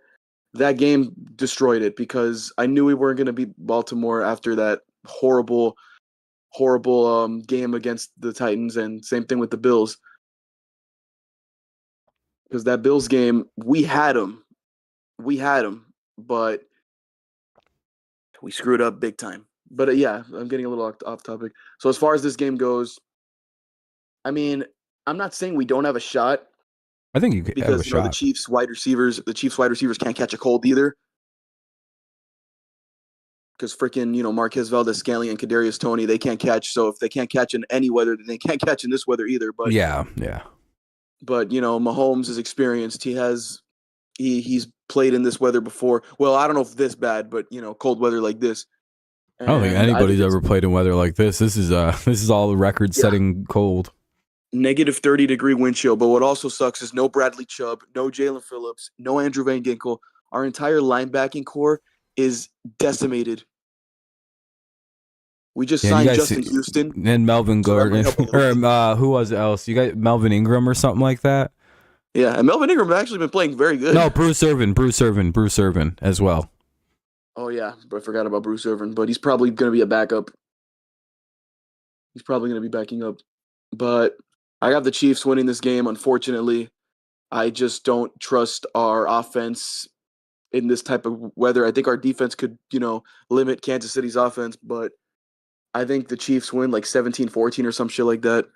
that game destroyed it because I knew we weren't going to beat Baltimore after that horrible game against the Titans, and same thing with the Bills. Because that Bills game, we had them, but we screwed up big time. But yeah, I'm getting a little off topic. So as far as this game goes, I mean, I'm not saying we don't have a shot. I think you could have a because you know shot. the Chiefs wide receivers can't catch a cold either. Because freaking Marquez Valdez-Scantling and Kadarius Toney, they can't catch. So if they can't catch in any weather, then they can't catch in this weather either. But Yeah, yeah. Mahomes is experienced. He's played in this weather before. Well, I don't know if this bad, but cold weather like this. I don't think And I think anybody's it's ever played in weather like this. This is all record-setting cold. negative 30-degree wind chill. But what also sucks is no Bradley Chubb, no Jalen Phillips, no Andrew Van Ginkel. Our entire linebacking core is decimated. We just signed Justin Houston and Melvin Gordon, or who was it else? You got Melvin Ingram or something like that. Yeah, and Melvin Ingram has actually been playing very good. No, Bruce Irvin as well. Oh yeah, I forgot about Bruce Irvin, but he's probably going to be a backup. He's probably going to be backing up. But I got the Chiefs winning this game, unfortunately. I just don't trust our offense in this type of weather. I think our defense could, limit Kansas City's offense, but I think the Chiefs win like 17-14 or some shit like that.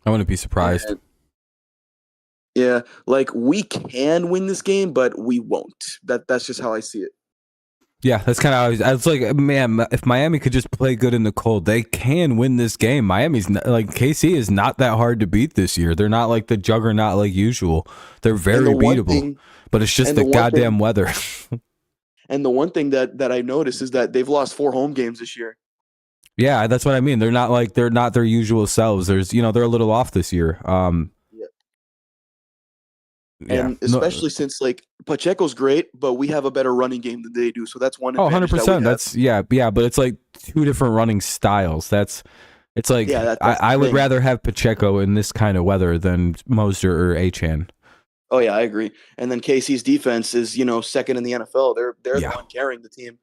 I wouldn't be surprised. Yeah, like we can win this game, but we won't. That's just how I see it. Yeah, that's kind of how I was like, man, if Miami could just play good in the cold, they can win this game. Miami's not, like KC is not that hard to beat this year. They're not like the juggernaut like usual. They're very beatable, but it's just the goddamn weather. And the one thing that I noticed is that they've lost 4 home games this year. Yeah, that's what I mean. They're not their usual selves. There's they're a little off this year. And especially since like Pacheco's great, but we have a better running game than they do. So that's one. 100%. That's but it's like 2 different running styles. It's like I would rather have Pacheco in this kind of weather than Mostert or Achane. Oh yeah, I agree. And then KC's defense is second in the NFL. They're the one carrying the team.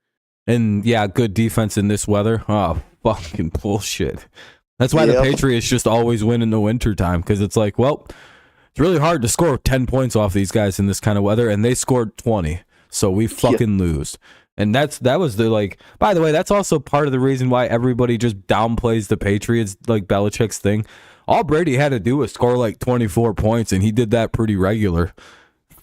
And good defense in this weather. Oh, fucking bullshit. That's why the Patriots just always win in the wintertime, because it's like, well, it's really hard to score 10 points off these guys in this kind of weather, and they scored 20, so we fucking lose. And that was the by the way, that's also part of the reason why everybody just downplays the Patriots, like Belichick's thing. All Brady had to do was score like 24 points, and he did that pretty regular.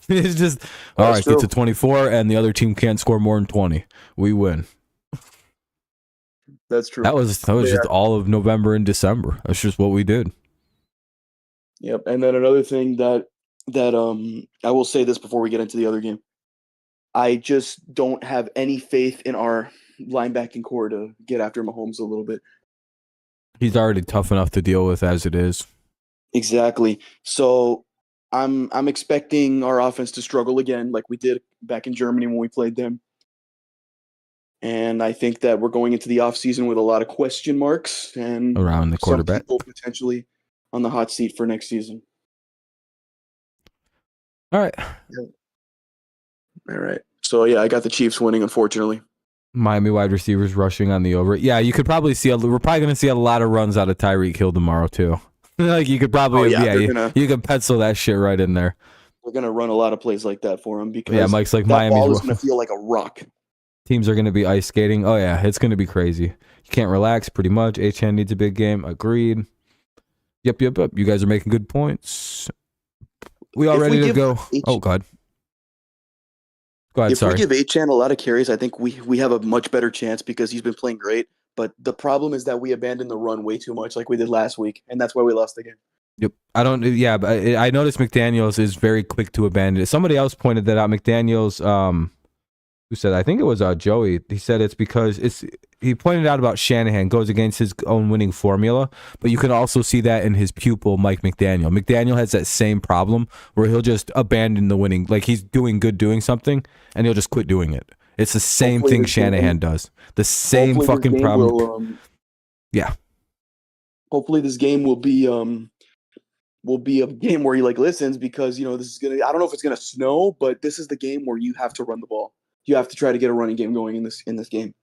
It's just, all right, get to 24, and the other team can't score more than 20. We win. That's true. That was just all of November and December. That's just what we did. Yep. And then another thing that I will say this before we get into the other game. I just don't have any faith in our linebacking core to get after Mahomes a little bit. He's already tough enough to deal with as it is. Exactly. So I'm expecting our offense to struggle again, like we did back in Germany when we played them. And I think that we're going into the offseason with a lot of question marks and around the quarterback, some people potentially on the hot seat for next season. All right. Yeah. All right. So I got the Chiefs winning, unfortunately. Miami wide receivers rushing on the over. Yeah, you could probably see we're probably going to see a lot of runs out of Tyreek Hill tomorrow too. Like you could probably you could pencil that shit right in there. We're going to run a lot of plays like that for him because Mike's like, that ball is going to feel like a rock. Teams are going to be ice skating. Oh yeah, it's going to be crazy. You can't relax pretty much. Achane needs a big game. Agreed. Yep. You guys are making good points. We all ready to go? Oh God. Go ahead. Sorry. If we give Achane a lot of carries, I think we have a much better chance because he's been playing great. But the problem is that we abandoned the run way too much, like we did last week, and that's why we lost the game. Yep. But I noticed McDaniels is very quick to abandon it. Somebody else pointed that out. McDaniels, who said, I think it was Joey. He said it's because he pointed out about Shanahan goes against his own winning formula, but you can also see that in his pupil, Mike McDaniel. McDaniel has that same problem where he'll just abandon the winning, like he's doing something, and he'll just quit doing it. It's the same thing Shanahan does. The same fucking problem. Yeah. Hopefully this game will be a game where he listens because this is gonna. I don't know if it's gonna snow, but this is the game where you have to run the ball. You have to try to get a running game going in this game.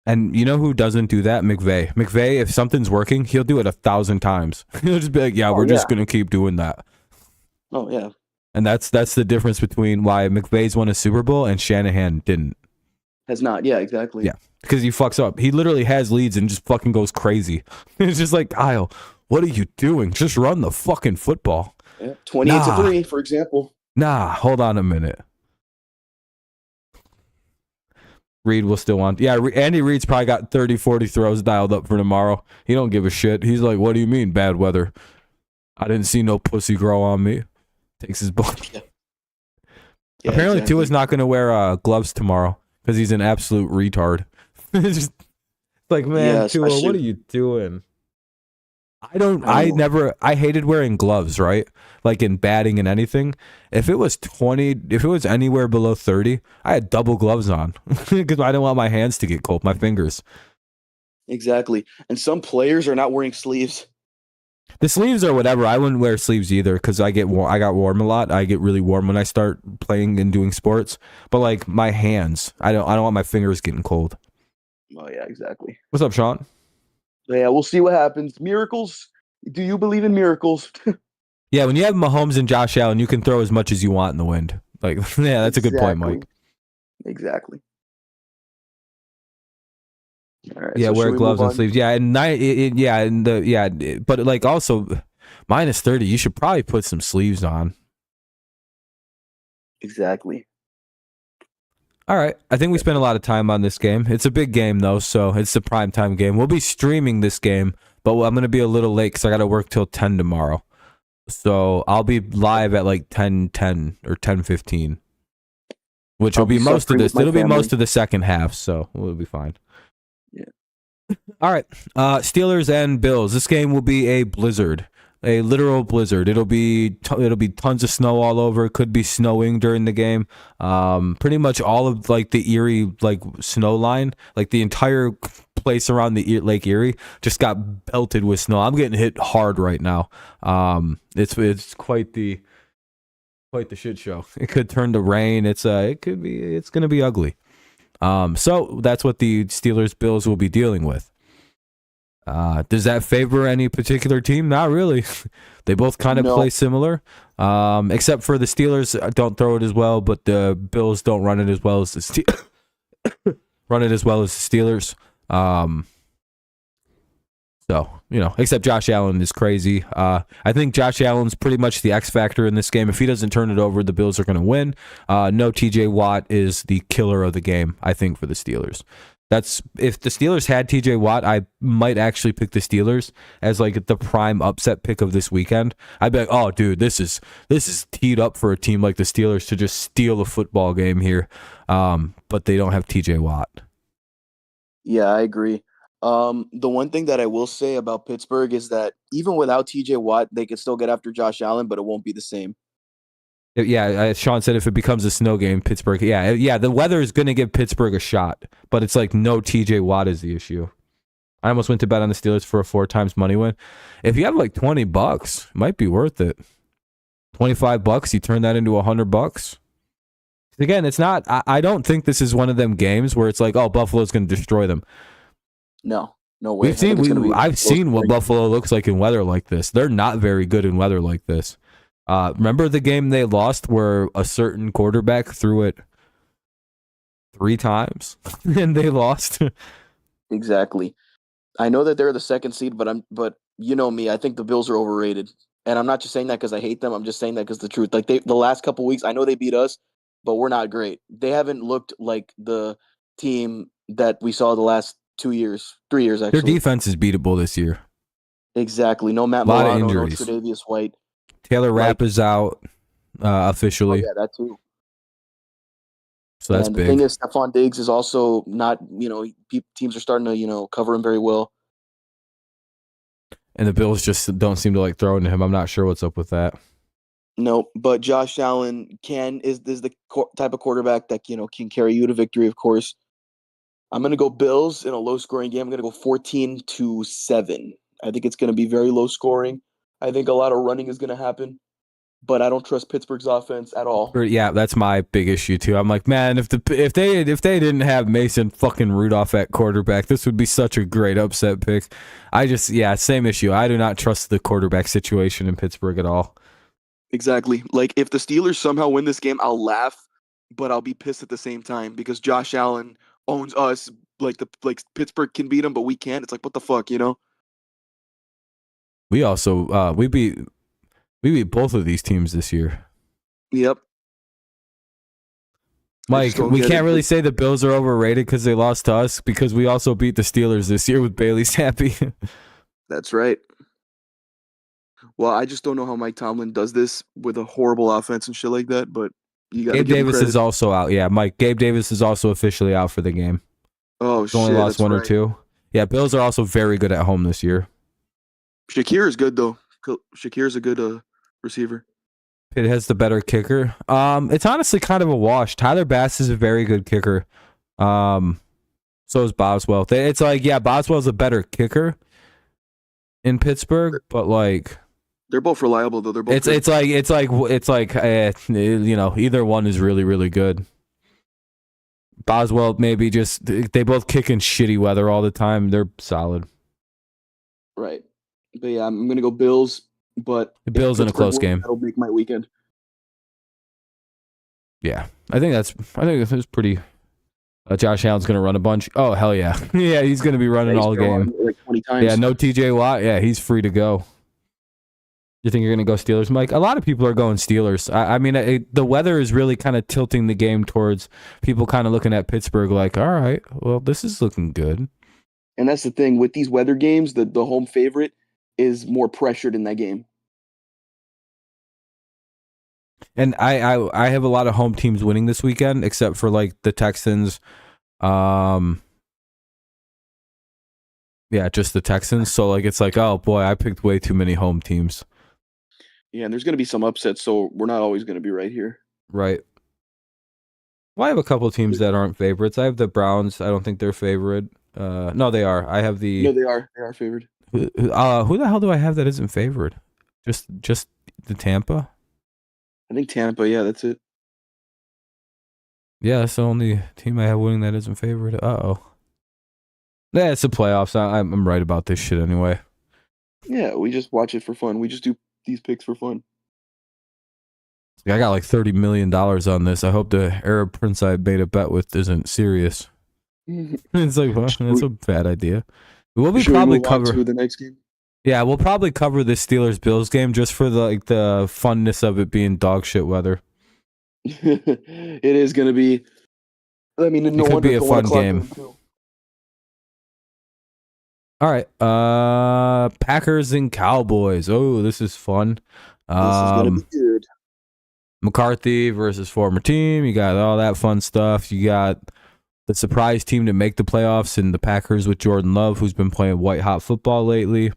And you know who doesn't do that? McVay. McVay, if something's working, he'll do it 1,000 times. He'll just be like, we're just gonna keep doing that. Oh yeah. And that's the difference between why McVay's won a Super Bowl and Shanahan didn't. Has not. Yeah, exactly. Yeah, because he fucks up. He literally has leads and just fucking goes crazy. It's just like, Kyle, What are you doing? Just run the fucking football. Yeah, 28 to Nah, 3, for example. nah. Hold on a minute. Reed will still want. Yeah, Andy Reid's probably got 30, 40 throws dialed up for tomorrow. He don't give a shit. He's like, what do you mean bad weather? I didn't see no pussy grow on me. Takes his ball. Yeah. Yeah, Apparently, exactly. Tua's not going to wear gloves tomorrow because he's an absolute retard. It's just like, man, Yeah, Tua, what especially are you doing? I don't know. I hated wearing gloves, right? Like in batting and anything. If it was anywhere below 30, I had double gloves on because I didn't want my hands to get cold, my fingers. Exactly. And some players are not wearing sleeves. The sleeves or whatever, I wouldn't wear sleeves either because I got warm a lot. I get really warm when I start playing and doing sports. But like my hands, I don't want my fingers getting cold. Oh yeah, exactly. What's up, Sean? Yeah, we'll see what happens. Miracles? Do you believe in miracles? Yeah, when you have Mahomes and Josh Allen, you can throw as much as you want in the wind. Like, yeah, that's a good point, Exactly. Mike. Exactly. All right, Yeah, so should wear we move gloves and on? sleeves. Yeah, and but like also minus 30, you should probably put some sleeves on. Exactly. All right, I think we spent a lot of time on this game. It's a big game though, so it's the primetime game. We'll be streaming this game, but I'm gonna be a little late because I got to work till 10 tomorrow. So I'll be live at like 10:10 or 10:15, which will be most of this. It'll be most of the second half, so we'll be fine. Yeah. All right, Steelers and Bills. This game will be a blizzard, a literal blizzard. It'll be tons of snow all over. It could be snowing during the game. Pretty much all of like the Erie like snow line, like the entire place around the Lake Erie just got belted with snow. I'm getting hit hard right now. It's quite the shit show. It could turn to rain. It's gonna be ugly. So that's what the Steelers Bills will be dealing with. Does that favor any particular team? Not really. They both kind of play similar, except for the Steelers don't throw it as well, but the Bills don't run it as well as the Steelers. So, except Josh Allen is crazy. I think Josh Allen's pretty much the X factor in this game. If he doesn't turn it over, the Bills are going to win. No, TJ Watt is the killer of the game, I think, for the Steelers. If the Steelers had TJ Watt, I might actually pick the Steelers as like the prime upset pick of this weekend. I'd be like, oh, dude, this is teed up for a team like the Steelers to just steal a football game here. But they don't have TJ Watt. Yeah, I agree. The one thing that I will say about Pittsburgh is that even without TJ Watt, they could still get after Josh Allen, but it won't be the same. Yeah, Sean said if it becomes a snow game, Pittsburgh. Yeah, the weather is going to give Pittsburgh a shot, but it's like no TJ Watt is the issue. I almost went to bet on the Steelers for a 4 times money win. If you have like $20, it might be worth it. $25, you turn that into $100. Again, it's not. I don't think this is one of them games where it's like, oh, Buffalo's going to destroy them. No way. I've seen what Buffalo looks like in weather like this. They're not very good in weather like this. Remember the game they lost where a certain quarterback threw it 3 times and they lost? Exactly. I know that they're the second seed, but you know me, I think the Bills are overrated. And I'm not just saying that because I hate them. I'm just saying that because the truth. Like the last couple weeks, I know they beat us, but we're not great. They haven't looked like the team that we saw the last 2 years, 3 years actually. Their defense is beatable this year. Exactly. No Matt A lot Milano, of injuries. no Tre'Davious White. Taylor Rapp is out officially. Oh yeah, that too. So that's and big. The thing is, Stephon Diggs is also not. Teams are starting to cover him very well. And the Bills just don't seem to like throwing to him. I'm not sure what's up with that. No, but Josh Allen is the type of quarterback that can carry you to victory. Of course, I'm going to go Bills in a low scoring game. I'm going to go 14-7. I think it's going to be very low scoring. I think a lot of running is going to happen, but I don't trust Pittsburgh's offense at all. Yeah, that's my big issue too. I'm like, man, if they didn't have Mason fucking Rudolph at quarterback, this would be such a great upset pick. Same issue. I do not trust the quarterback situation in Pittsburgh at all. Exactly. Like if the Steelers somehow win this game, I'll laugh, but I'll be pissed at the same time because Josh Allen owns us. Like Pittsburgh can beat him, but we can't. It's like what the fuck. We also we beat both of these teams this year. Yep. Mike, we can't really say the Bills are overrated because they lost to us, because we also beat the Steelers this year with Bailey Zappi. That's right. Well, I just don't know how Mike Tomlin does this with a horrible offense and shit like that, but you got to Gabe give him Davis credit. is also out. Yeah, Mike. Gabe Davis is also officially out for the game. Oh, He's only lost one or two. Yeah, Bills are also very good at home this year. Shakir is good, though. Shakir's a good receiver. Pitt has the better kicker. It's honestly kind of a wash. Tyler Bass is a very good kicker. So is Boswell. It's like, yeah, Boswell's a better kicker in Pittsburgh, but like they're both reliable though. They're both. It's like you know, either one is really, really good. Boswell maybe just they both kick in shitty weather all the time. They're solid. Right, but yeah, I'm gonna go Bills. But the Bills in a close game. That'll make my weekend. Yeah, I think it's pretty. Josh Allen's gonna run a bunch. Oh hell yeah, yeah, he's gonna be running all game. Like 20 times. Yeah, no TJ Watt. Yeah, he's free to go. You think you're gonna go Steelers, Mike? A lot of people are going Steelers. I mean, the weather is really kind of tilting the game towards people kind of looking at Pittsburgh like, all right, well, this is looking good. And that's the thing with these weather games. The home favorite is more pressured in that game. And I have a lot of home teams winning this weekend, except for like the Texans. Yeah, just the Texans. So like it's like, oh boy, I picked way too many home teams. Yeah, and there's going to be some upsets, so we're not always going to be right here. Right. Well, I have a couple teams that aren't favorites. I have the Browns. I don't think they're favored. No, they are. I have the. No, they are. They are favored. Who the hell do I have that isn't favored? Just the Tampa. I think Tampa. Yeah, that's it. Yeah, that's the only team I have winning that isn't favored. Yeah, it's the playoffs. I'm right about this shit anyway. Yeah, we just watch it for fun. We just do these picks for fun. I got like $30 million on this. I hope the Arab Prince I made a bet with isn't serious. It's like, well, that's a bad idea. We'll probably cover the next game. Yeah, we'll probably cover the Steelers-Bills game just for the funness of it being dog shit weather. It is going to be. I mean, it could be a fun game. All right, Packers and Cowboys. Oh, this is fun. This is gonna be good. McCarthy versus former team. You got all that fun stuff. You got the surprise team to make the playoffs in the Packers with Jordan Love, who's been playing white hot football lately.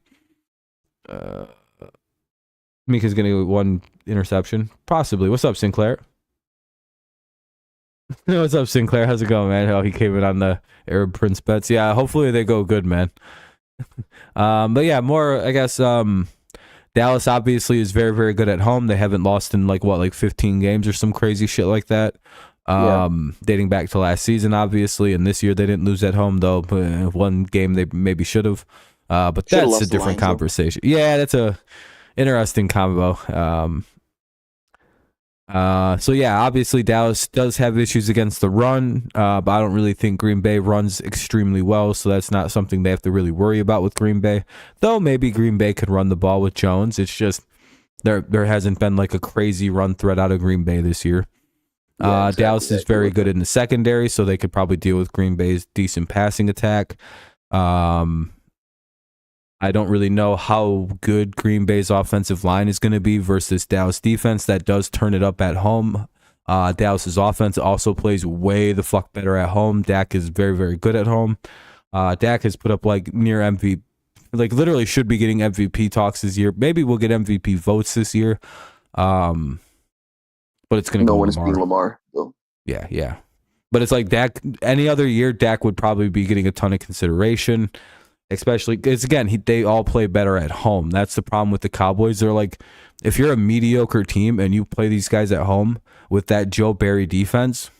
Mika's gonna get one interception, possibly. What's up, Sinclair? What's up, Sinclair? How's it going, man? How he came in on the Arab Prince bets. Yeah, hopefully they go good, man. But yeah, more, I guess, Dallas obviously is very, very good at home. They haven't lost in like 15 games or some crazy shit like that. Dating back to last season, obviously, and this year they didn't lose at home though. But one game they maybe should have. But that's a different conversation. Yeah, that's a interesting combo. So yeah, obviously Dallas does have issues against the run, but I don't really think Green Bay runs extremely well, so that's not something they have to really worry about with Green Bay. Though maybe Green Bay could run the ball with Jones. It's just there hasn't been like a crazy run threat out of Green Bay this year. Yeah, exactly. Dallas is very good in the secondary, so they could probably deal with Green Bay's decent passing attack. I don't really know how good Green Bay's offensive line is going to be versus Dallas defense that does turn it up at home. Dallas's offense also plays way the fuck better at home. Dak is very, very good at home. Dak has put up like near MVP, like literally should be getting MVP talks this year. Maybe we'll get MVP votes this year. But it's going to go No one is being Lamar, though. Yeah. But it's like Dak, any other year, Dak would probably be getting a ton of consideration. Especially because, again, they all play better at home. That's the problem with the Cowboys. They're like, if you're a mediocre team and you play these guys at home with that Joe Barry defense,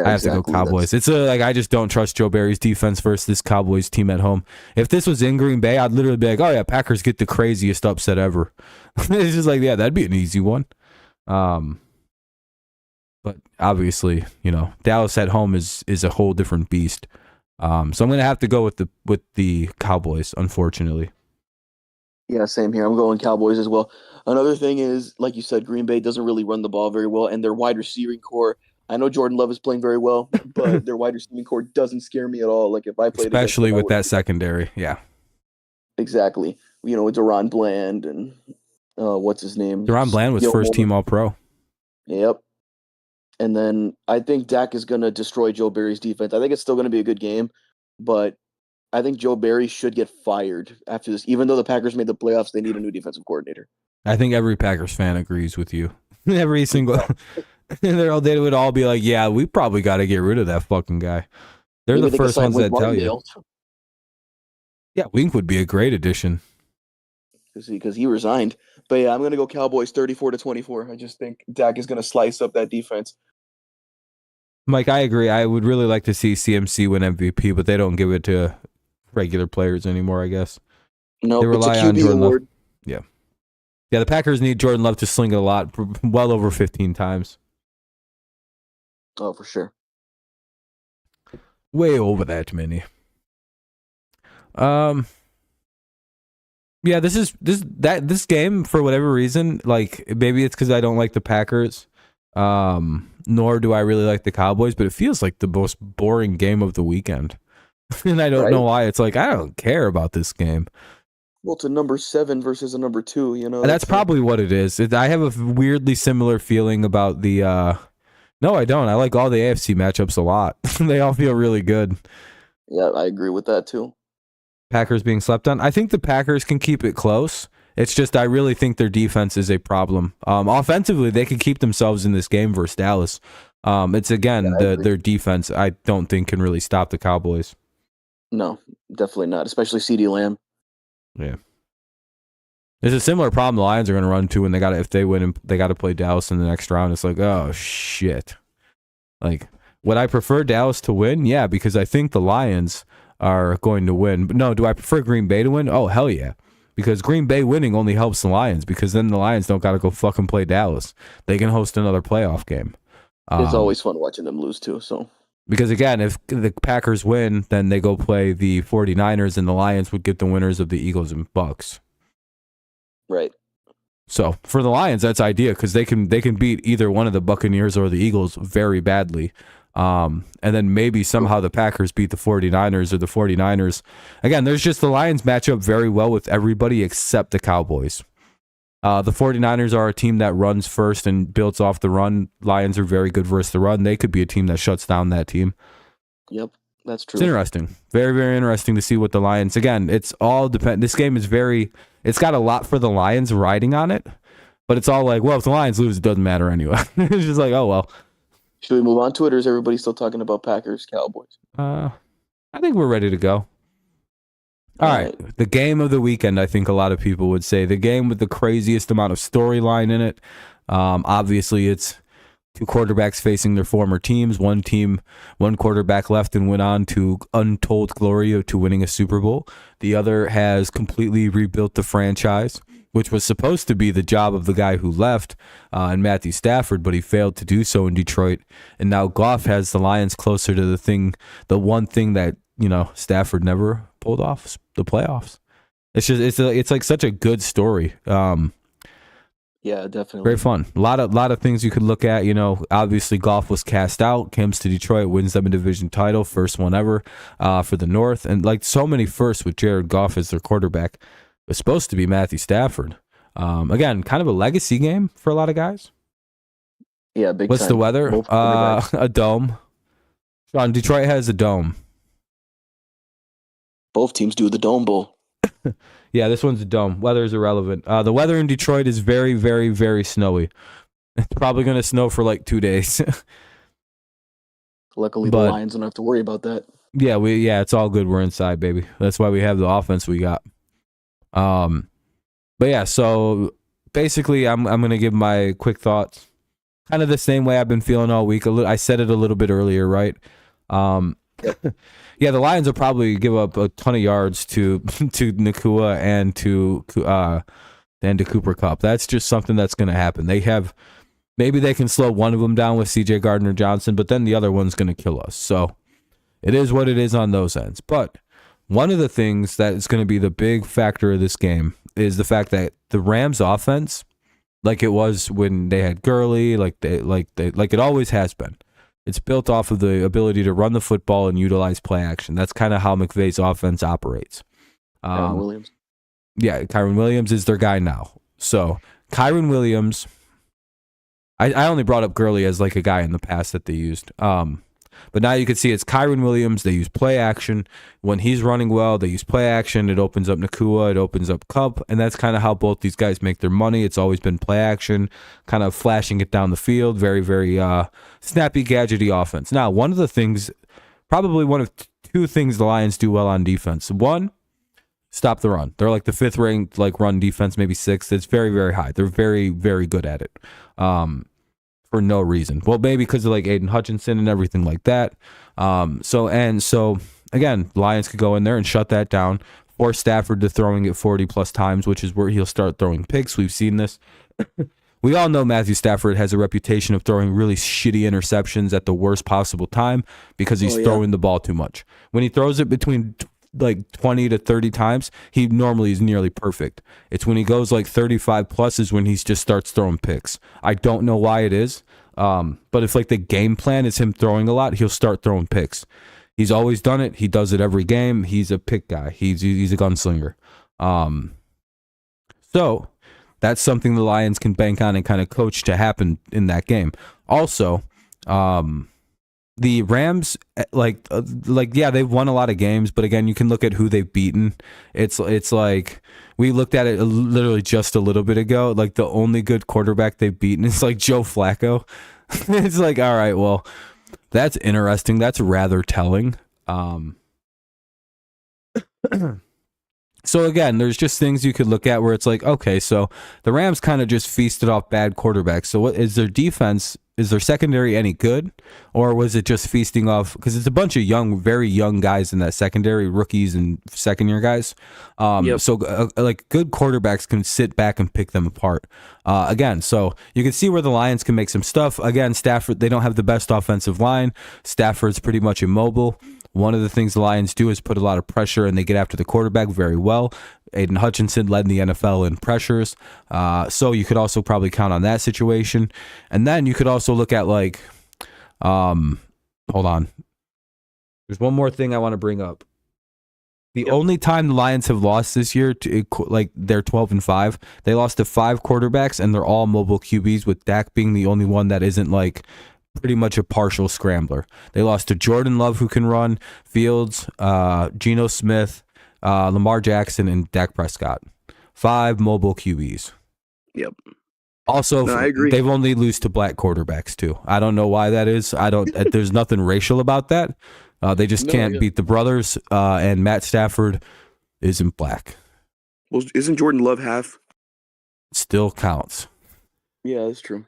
I have to go Cowboys. It's I just don't trust Joe Barry's defense versus this Cowboys team at home. If this was in Green Bay, I'd literally be like, oh yeah, Packers get the craziest upset ever. It's just like, yeah, that'd be an easy one. But obviously, Dallas at home is a whole different beast. So I'm gonna have to go with the Cowboys, unfortunately. Yeah, same here. I'm going Cowboys as well. Another thing is, like you said, Green Bay doesn't really run the ball very well, and their wide receiving core. I know Jordan Love is playing very well, but their wide receiving core doesn't scare me at all. Like if I played against Especially them, I with would that secondary. Yeah. exactly. With Deron Bland and what's his name? Deron Bland was first Gilmore. team All Pro. Yep. And then I think Dak is gonna destroy Joe Barry's defense. I think it's still gonna be a good game, but I think Joe Barry should get fired after this. Even though the Packers made the playoffs, they need a new defensive coordinator. I think every Packers fan agrees with you. Every single, they would all be like, "Yeah, we probably got to get rid of that fucking guy." They're Maybe the they could first sign ones Wink that tell you. Martindale, Yeah, Wink would be a great addition. because he resigned. But yeah, I'm gonna go Cowboys 34-24. I just think Dak is gonna slice up that defense. Mike, I agree. I would really like to see CMC win MVP, but they don't give it to regular players anymore, I guess. No, They it's a rely on QB Jordan Love. award. Yeah, the Packers need Jordan Love to sling it a lot, well over 15 times. Oh, for sure. Way over that many. Yeah, this game, for whatever reason, like maybe it's because I don't like the Packers, nor do I really like the Cowboys, but it feels like the most boring game of the weekend. And I don't know why. It's like I don't care about this game. Well, it's a number 7 versus a number 2. And that's probably what it is. I have a weirdly similar feeling about the. No, I don't. I like all the AFC matchups a lot. They all feel really good. Yeah, I agree with that too. Packers being slept on. I think the Packers can keep it close. It's just I really think their defense is a problem. Offensively, they can keep themselves in this game versus Dallas. It's again their defense. I don't think can really stop the Cowboys. No, definitely not. Especially CeeDee Lamb. Yeah. There's a similar problem the Lions are going to run to when if they win and they got to play Dallas in the next round. It's like, oh shit. Like, would I prefer Dallas to win? Yeah, because I think the Lions are going to win. But no, do I prefer Green Bay to win? Oh, hell yeah. Because Green Bay winning only helps the Lions, because then the Lions don't got to go fucking play Dallas. They can host another playoff game. It's always fun watching them lose too. So because again, if the Packers win, then they go play the 49ers, and the Lions would get the winners of the Eagles and Bucks. Right. So for the Lions, that's ideal, because they can beat either one of the Buccaneers or the Eagles very badly. And then maybe somehow the Packers beat the 49ers, or the 49ers. Again, there's just the Lions match up very well with everybody except the Cowboys. The 49ers are a team that runs first and builds off the run. Lions are very good versus the run. They could be a team that shuts down that team. Yep, that's true. It's interesting. Very, very interesting to see what the Lions, again, it's all depend. This game is it's got a lot for the Lions riding on it, but it's all like, well, if the Lions lose, it doesn't matter anyway. It's just like, oh, well. Should we move on to it, or is everybody still talking about Packers, Cowboys? I think we're ready to go. All right. The game of the weekend, I think a lot of people would say. The game with the craziest amount of storyline in it. Obviously, it's two quarterbacks facing their former teams. One quarterback left and went on to untold glory to winning a Super Bowl. The other has completely rebuilt the franchise, which was supposed to be the job of the guy who left, and Matthew Stafford, but he failed to do so in Detroit. And now Goff has the Lions closer to the one thing that, Stafford never pulled off, the playoffs. It's like such a good story. Yeah, definitely. Very fun. A lot of things you could look at. Obviously Goff was cast out, comes to Detroit, wins them a division title, first one ever for the North, and like so many firsts with Jared Goff as their quarterback. It was supposed to be Matthew Stafford. Again, kind of a legacy game for a lot of guys. Yeah, big. What's time. the weather? A dome. Sean, Detroit has a dome. Both teams do the Dome Bowl. Yeah, this one's a dome. Weather is irrelevant. The weather in Detroit is very, very, very snowy. It's probably going to snow for like 2 days. Luckily, the Lions don't have to worry about that. Yeah, it's all good. We're inside, baby. That's why we have the offense we got. But yeah, so basically, I'm going to give my quick thoughts. Kind of the same way I've been feeling all week. I said it a little bit earlier, right? Yeah, the Lions will probably give up a ton of yards to Nakua and to Cooper Kupp. That's just something that's going to happen. Maybe they can slow one of them down with C.J. Gardner-Johnson, but then the other one's going to kill us. So it is what it is on those ends. But one of the things that is going to be the big factor of this game is the fact that the Rams offense, like it was when they had Gurley, like it always has been. It's built off of the ability to run the football and utilize play action. That's kind of how McVay's offense operates. Kyren Williams. Yeah, Kyren Williams is their guy now. So Kyren Williams, I only brought up Gurley as like a guy in the past that they used. But now you can see it's Kyren Williams. They use play action. When he's running well, they use play action. It opens up Nakua. It opens up Cup. And that's kind of how both these guys make their money. It's always been play action, kind of flashing it down the field. Very, very snappy, gadgety offense. Now, one of the things, probably one of two things the Lions do well on defense. One, stop the run. They're like the 5th ranked like run defense, maybe 6th. It's very, very high. They're very, very good at it. For no reason. Well, maybe because of like Aiden Hutchinson and everything like that. So again, Lions could go in there and shut that down, force Stafford to throwing it 40 plus times, which is where he'll start throwing picks. We've seen this. We all know Matthew Stafford has a reputation of throwing really shitty interceptions at the worst possible time because he's throwing the ball too much. When he throws it between like 20 to 30 times, he normally is nearly perfect. It's when he goes like 35 plus is when he just starts throwing picks. I don't know why it is, but if like the game plan is him throwing a lot, he'll start throwing picks. He's always done it. He does it every game. He's a pick guy. He's a gunslinger. So that's something the Lions can bank on and kind of coach to happen in that game. Also, the Rams, yeah, they've won a lot of games, but again, you can look at who they've beaten. It's like we looked at it literally just a little bit ago. Like the only good quarterback they've beaten is like Joe Flacco. It's like, all right, well, that's interesting. That's rather telling. So again, there's just things you could look at where it's like, okay, so the Rams kind of just feasted off bad quarterbacks. So what is their defense? Is their secondary any good, or was it just feasting off? Because it's a bunch of young, very young guys in that secondary, rookies and second-year guys. So like good quarterbacks can sit back and pick them apart. Again, so you can see where the Lions can make some stuff. Again, Stafford, they don't have the best offensive line. Stafford's pretty much immobile. One of the things the Lions do is put a lot of pressure, and they get after the quarterback very well. Aiden Hutchinson led the NFL in pressures. So you could also probably count on that situation. And then you could also look at like, hold on. There's one more thing I want to bring up. The only time the Lions have lost this year, they're 12-5. They lost to 5 quarterbacks, and they're all mobile QBs, with Dak being the only one that isn't like pretty much a partial scrambler. They lost to Jordan Love, who can run, Fields, Geno Smith, Lamar Jackson, and Dak Prescott. 5 mobile QBs. Yep. Also, I agree. They've only lost to black quarterbacks too. I don't know why that is. There's nothing racial about that. They just can't beat the brothers. And Matt Stafford isn't black. Well, isn't Jordan Love half? Still counts. Yeah, that's true.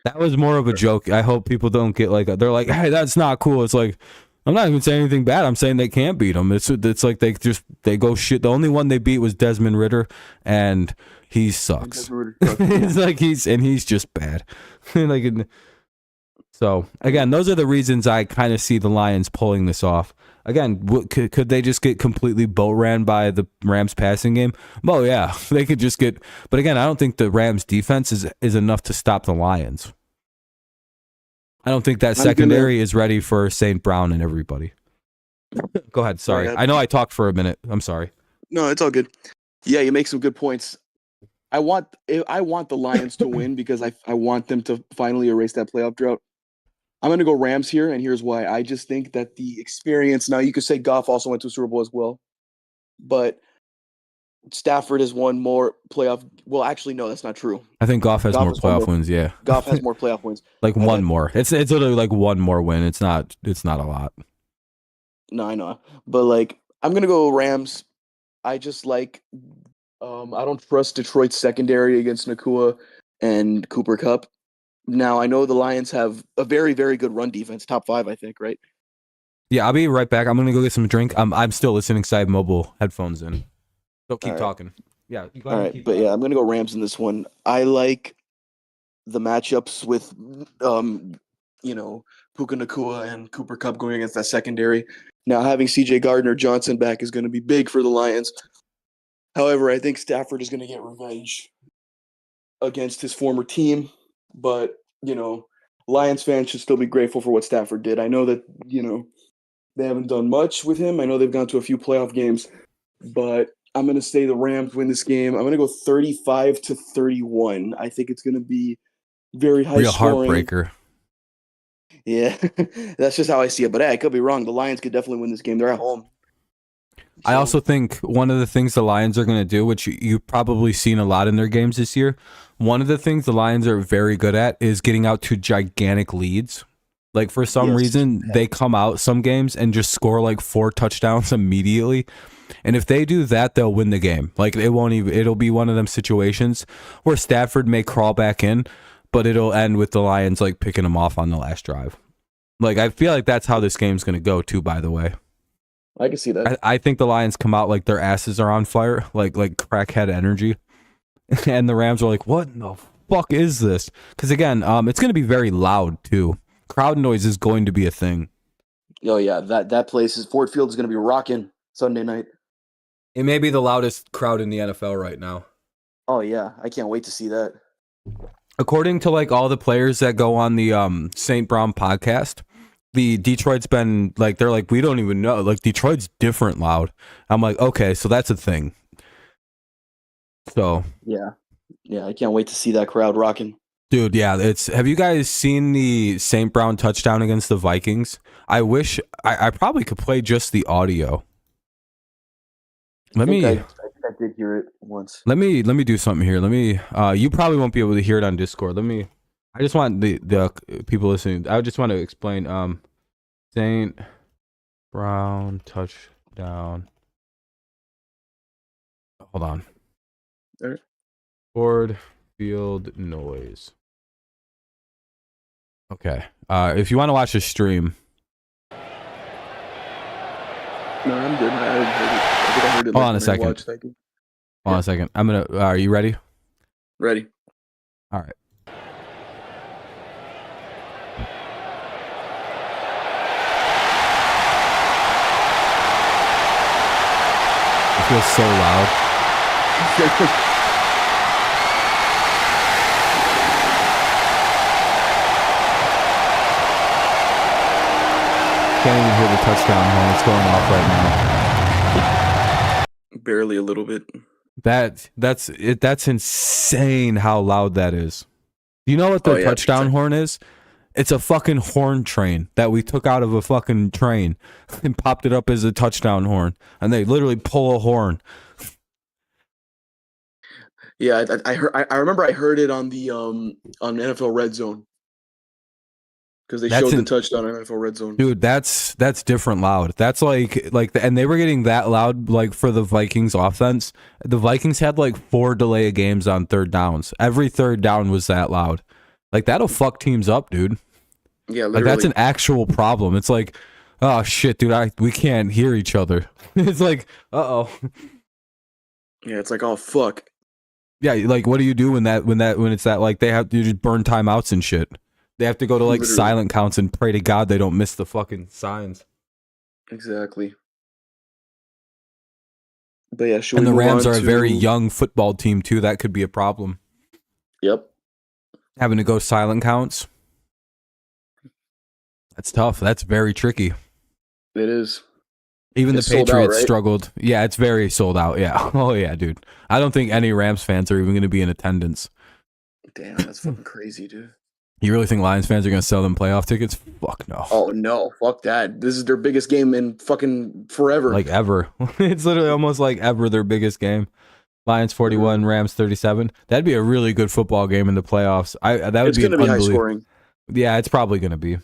That was more of a joke. I hope people don't get like, they're like, hey, that's not cool. It's like, I'm not even saying anything bad. I'm saying they can't beat them. It's like they go shit. The only one they beat was Desmond Ridder, and he sucks. It's like he's just bad. So again, those are the reasons I kind of see the Lions pulling this off. Again, could they just get completely boat ran by the Rams passing game? Well, yeah, they could just get. But again, I don't think the Rams defense is enough to stop the Lions. I don't think that secondary is ready for St. Brown and everybody. Go ahead. Sorry. I know I talked for a minute. I'm sorry. No, it's all good. Yeah, you make some good points. I want the Lions to win because I want them to finally erase that playoff drought. I'm going to go Rams here, and here's why. I just think that the experience, now you could say Goff also went to a Super Bowl as well, but Stafford has won more playoff. Well, actually, no, that's not true. I think Goff has more playoff wins, yeah. Goff has more playoff wins. Like one more. It's literally like one more win. It's not a lot. No, I know. But like, I'm going to go Rams. I just like, I don't trust Detroit's secondary against Nakua and Cooper Kupp. Now, I know the Lions have a very, very good run defense, top 5, I think, right? Yeah, I'll be right back. I'm going to go get some drink. I'm still listening because I have mobile headphones in. So keep talking. Yeah. All right, but yeah, I'm going to go Rams in this one. I like the matchups with, Puka Nakua and Cooper Kupp going against that secondary. Now, having C.J. Gardner-Johnson back is going to be big for the Lions. However, I think Stafford is going to get revenge against his former team, but Lions fans should still be grateful for what Stafford did. I know that they haven't done much with him. I know they've gone to a few playoff games, but I'm going to say the Rams win this game. I'm going to go 35-31. I think it's going to be very high Real scoring. heartbreaker. Yeah, that's just how I see it. But hey, I could be wrong. The Lions could definitely win this game. They're at home. I also think one of the things the Lions are going to do, which you've probably seen a lot in their games this year, one of the things the Lions are very good at is getting out to gigantic leads. Like, for some reason, they come out some games and just score like 4 touchdowns immediately. And if they do that, they'll win the game. Like, it'll be one of them situations where Stafford may crawl back in, but it'll end with the Lions like picking them off on the last drive. Like, I feel like that's how this game's going to go too, by the way. I can see that. I think the Lions come out like their asses are on fire, like crackhead energy. And the Rams are like, what in the fuck is this? Because again, it's going to be very loud too. Crowd noise is going to be a thing. Oh yeah, that place Ford Field is going to be rocking Sunday night. It may be the loudest crowd in the NFL right now. Oh yeah, I can't wait to see that. According to like all the players that go on the St. Brown podcast, the Detroit's been like, they're like, we don't even know. Like, Detroit's different loud. I'm like, okay, so that's a thing. So yeah, I can't wait to see that crowd rocking. Dude, yeah, have you guys seen the St. Brown touchdown against the Vikings? I wish I probably could play just the audio. I did hear it once. Let me do something here. You probably won't be able to hear it on Discord. I just want the people listening. I just want to explain St. Brown touchdown. Hold on. There. Ford Field noise. Okay. If you want to watch the stream. No, I'm good. I think I heard it. Hold on a second. Hold on a second. Are you ready? Ready. All right. It feels so loud. Can't even hear the touchdown horn. It's going off right now. Barely a little bit. That's insane how loud that is. You know what the touchdown horn is? It's a fucking horn train that we took out of a fucking train and popped it up as a touchdown horn. And they literally pull a horn. Yeah, I remember I heard it on the on NFL Red Zone. Because they showed the touchdown on NFL Red Zone. Dude, that's different loud. That's and they were getting that loud like for the Vikings offense. The Vikings had like 4 delay of games on third downs. Every third down was that loud. Like, that'll fuck teams up, dude. Yeah, literally. Like, that's an actual problem. It's like, oh shit, dude, we can't hear each other. It's like, uh-oh. Yeah, it's like, oh fuck. Yeah, like, what do you do when it's that, like, they have to just burn timeouts and shit? They have to go to like literally silent counts and pray to God they don't miss the fucking signs. Exactly. But yeah, and the Rams are a very young football team too. That could be a problem. Yep. Having to go silent counts. That's tough. That's very tricky. It is. Even the Patriots struggled. Yeah, it's very sold out. Yeah. Oh yeah, dude. I don't think any Rams fans are even going to be in attendance. Damn, that's fucking crazy, dude. You really think Lions fans are going to sell them playoff tickets? Fuck no. Oh, no. Fuck that. This is their biggest game in fucking forever. Like ever. It's literally almost like ever their biggest game. Lions 41, Rams 37. That'd be a really good football game in the playoffs. It's going to be high scoring. Yeah, it's probably going to be.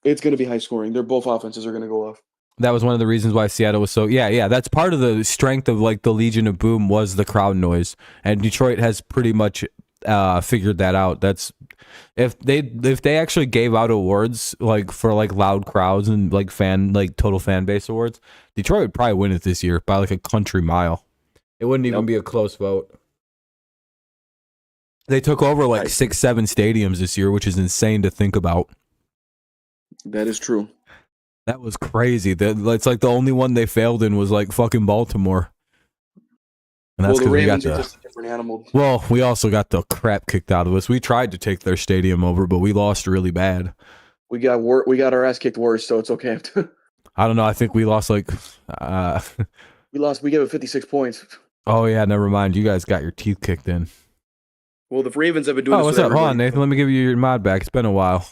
It's going to be high scoring. Their both offenses are going to go off. That was one of the reasons why Seattle was so... Yeah. That's part of the strength of like the Legion of Boom was the crowd noise. And Detroit has pretty much figured that out. That's... If they actually gave out awards like for like loud crowds and like total fan base awards, Detroit would probably win it this year by like a country mile. It wouldn't even be a close vote. They took over like 6-7 stadiums this year, which is insane to think about. That is true. That was crazy. It's like the only one they failed in was like fucking Baltimore. And Well, that's the because we got Ravens are the. just a different animal. Well, we also got the crap kicked out of us. We tried to take their stadium over, but we lost really bad. We got our ass kicked worse, so it's okay. I don't know. I think we lost like. We gave it 56 points. Oh yeah, never mind. You guys got your teeth kicked in. Well, the Ravens have been doing Oh, this what's with up? Hold on, everybody. Nathan. Let me give you your mod back. It's been a while.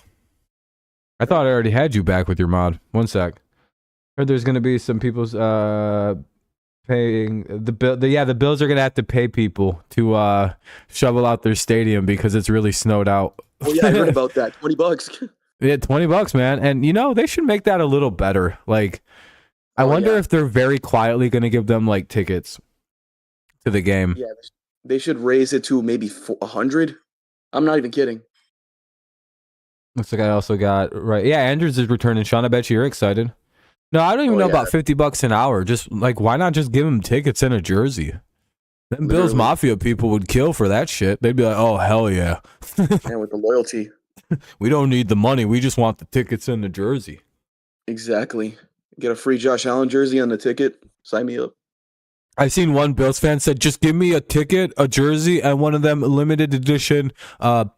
I thought I already had you back with your mod. One sec. Heard there's gonna be some people's paying the bill. The Bills are gonna have to pay people to shovel out their stadium because it's really snowed out. Oh yeah, I heard about that. $20. Yeah, $20, man. And they should make that a little better. Like, I wonder if they're very quietly gonna give them like tickets to the game. Yeah, they should raise it to maybe 100. I'm not even kidding. Looks like I also got right. Yeah, Andrews is returning. Sean, I bet you're excited. No, I don't even know about $50 an hour. Just like, why not just give him tickets and a jersey? Then Bills Mafia people would kill for that shit. They'd be like, oh, hell yeah. And with the loyalty. We don't need the money. We just want the tickets and the jersey. Exactly. Get a free Josh Allen jersey on the ticket. Sign me up. I seen one Bills fan said, just give me a ticket, a jersey, and one of them limited edition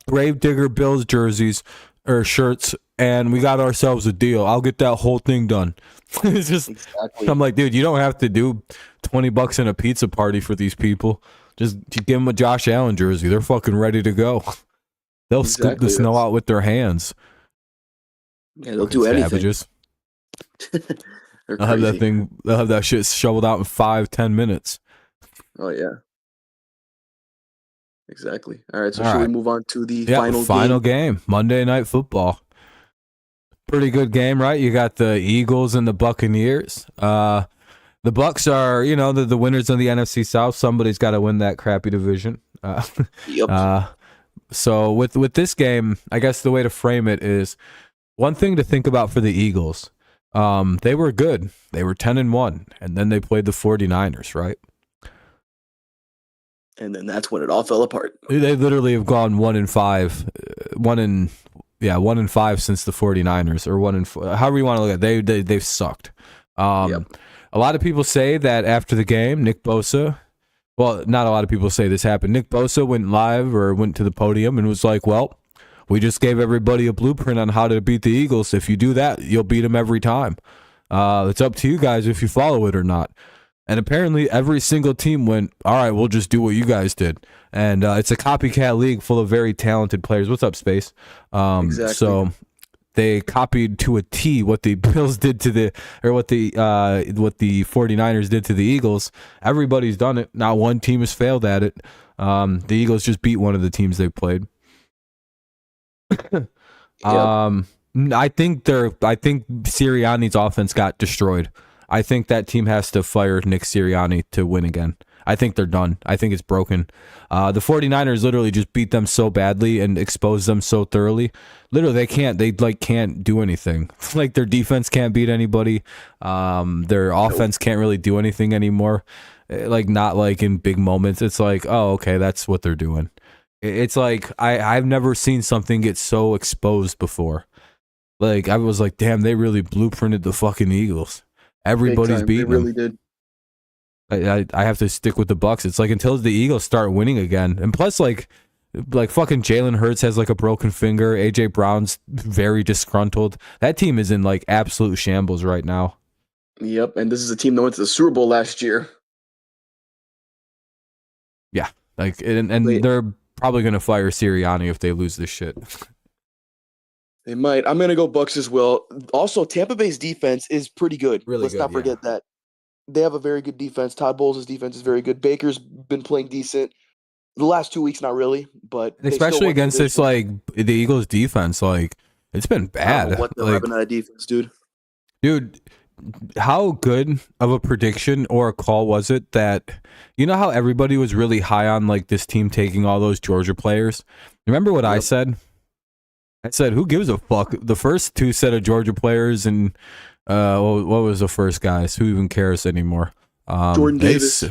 Gravedigger Bills jerseys or shirts, and we got ourselves a deal. I'll get that whole thing done. It's just, exactly. I'm like, dude, you don't have to do $20 in a pizza party for these people. Just give them a Josh Allen jersey. They're fucking ready to go. They'll scoop the snow out with their hands. Yeah, they'll do anything. They'll have that thing. They'll have that shit shoveled out in 5-10 minutes. Oh yeah. Exactly. All right. So should we move on to the final game? Monday Night Football. Pretty good game, right? You got the Eagles and the Buccaneers. The Bucs are, the winners of the NFC South. Somebody's got to win that crappy division. Yep. So with this game, I guess the way to frame it is one thing to think about for the Eagles. They were good. They were 10-1, and then they played the 49ers, right? And then that's when it all fell apart. They literally have gone 1-5, 1-5 since the 49ers, or 1-4, however you want to look at it. They've sucked. A lot of people say that after the game, Nick Bosa, well, not a lot of people say this happened. Nick Bosa went live or went to the podium and was like, well, we just gave everybody a blueprint on how to beat the Eagles. If you do that, you'll beat them every time. It's up to you guys if you follow it or not. And apparently every single team went, all right, we'll just do what you guys did. And it's a copycat league full of very talented players. What's up, Space? Exactly. So they copied to a T what the Bills did to what the 49ers did to the Eagles. Everybody's done it. Not one team has failed at it. The Eagles just beat one of the teams they played. I think Sirianni's offense got destroyed. I think that team has to fire Nick Sirianni to win again. I think they're done. I think it's broken. The 49ers literally just beat them so badly and exposed them so thoroughly. Literally, they can't do anything. Like, their defense can't beat anybody. Their offense can't really do anything anymore. Like, not like in big moments. It's like, oh, okay, that's what they're doing. It's like I've never seen something get so exposed before. Like, I was like, damn, they really blueprinted the fucking Eagles. Everybody's beating them. They really did. I have to stick with the Bucs. It's like until the Eagles start winning again. And plus, like fucking Jalen Hurts has like a broken finger. AJ Brown's very disgruntled. That team is in like absolute shambles right now. Yep, and this is a team that went to the Super Bowl last year. Yeah, like and they're probably gonna fire Sirianni if they lose this shit. They might. I'm gonna go Bucs as well. Also, Tampa Bay's defense is pretty good. Let's not forget that. They have a very good defense. Todd Bowles' defense is very good. Baker's been playing decent. The last 2 weeks, not really, but especially against this like the Eagles defense, like it's been bad. I don't know what they're having on that defense, dude. Dude, how good of a prediction or a call was it that how everybody was really high on like this team taking all those Georgia players? Remember what I said? I said, who gives a fuck? The first two set of Georgia players and what was the first guys? Who even cares anymore? Jordan Davis.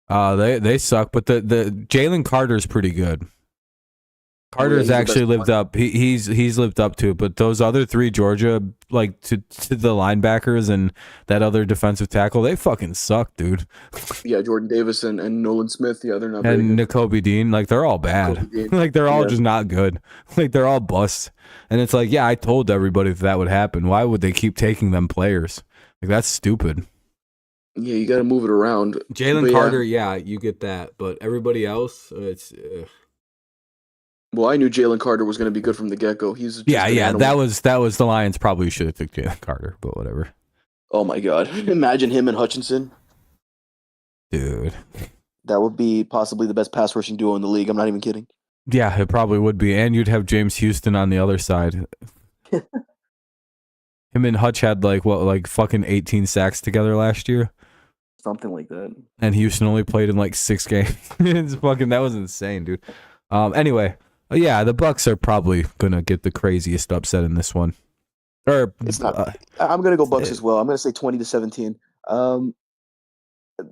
They suck, but the Jalen Carter's pretty good. Carter's he's the actually best lived up. He's lived up to it. But those other three Georgia, like to the linebackers and that other defensive tackle, they fucking suck, dude. Yeah, Jordan Davis and Nolan Smith. Yeah, they're not very And good. N'Kobe Dean, like they're all bad. Kobe Dean. Like they're all Yeah. just not good. Like they're all busts. And it's like, yeah, I told everybody that would happen. Why would they keep taking them players? Like that's stupid. Yeah, you got to move it around. Jalen But Carter, yeah, you get that, but everybody else, it's Well, I knew Jalen Carter was going to be good from the get go. He's just yeah. an animal. That was the Lions probably should have took Jalen Carter, but whatever, Oh my god! Imagine him and Hutchinson. dude. That would be possibly the best pass rushing duo in the league. I'm not even kidding. Yeah, it probably would be, and you'd have James Houston on the other side. Him and Hutch had like fucking 18 sacks together last year, Something like that. and Houston only played in like 6 games. It's fucking that was insane, dude. Anyway, yeah, the Bucks are probably gonna get the craziest upset in this one. Or It's not. I'm gonna go Bucks as well. I'm gonna say 20-17.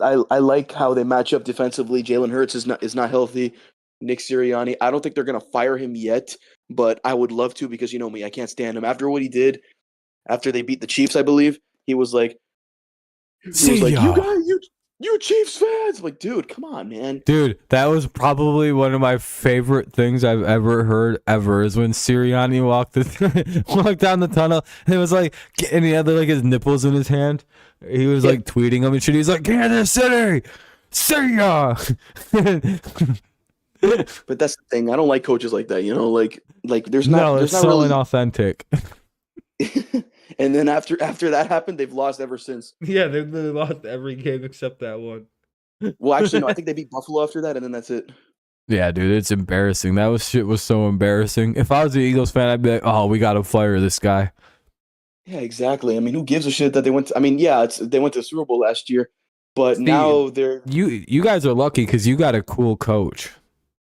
I like how they match up defensively. Jalen Hurts is not healthy. Nick Sirianni, I don't think they're gonna fire him yet, but I would love to because you know me, I can't stand him. After what he did, after they beat the Chiefs, I believe he was like, See ya. you Chiefs fans, I'm like, dude, come on, man. Dude, that was probably one of my favorite things I've ever heard ever is when Sirianni walked down the tunnel and it was like, and he had like his nipples in his hand. He was like tweeting them and shit. He's like, Kansas City, see ya. But that's the thing. I don't like coaches like that. You know, like there's not. No, there's it's not so really. inauthentic. And then after that happened, they've lost ever since. Yeah, they lost every game except that one. Well, actually, no. I think they beat Buffalo after that, and then that's it. Yeah, dude, it's embarrassing. That shit was so embarrassing. If I was an Eagles fan, I'd be like, oh, we gotta fire this guy. Yeah, exactly. I mean, who gives a shit that they went? I mean, yeah, they went to the Super Bowl last year, but now they're. You guys are lucky because you got a cool coach.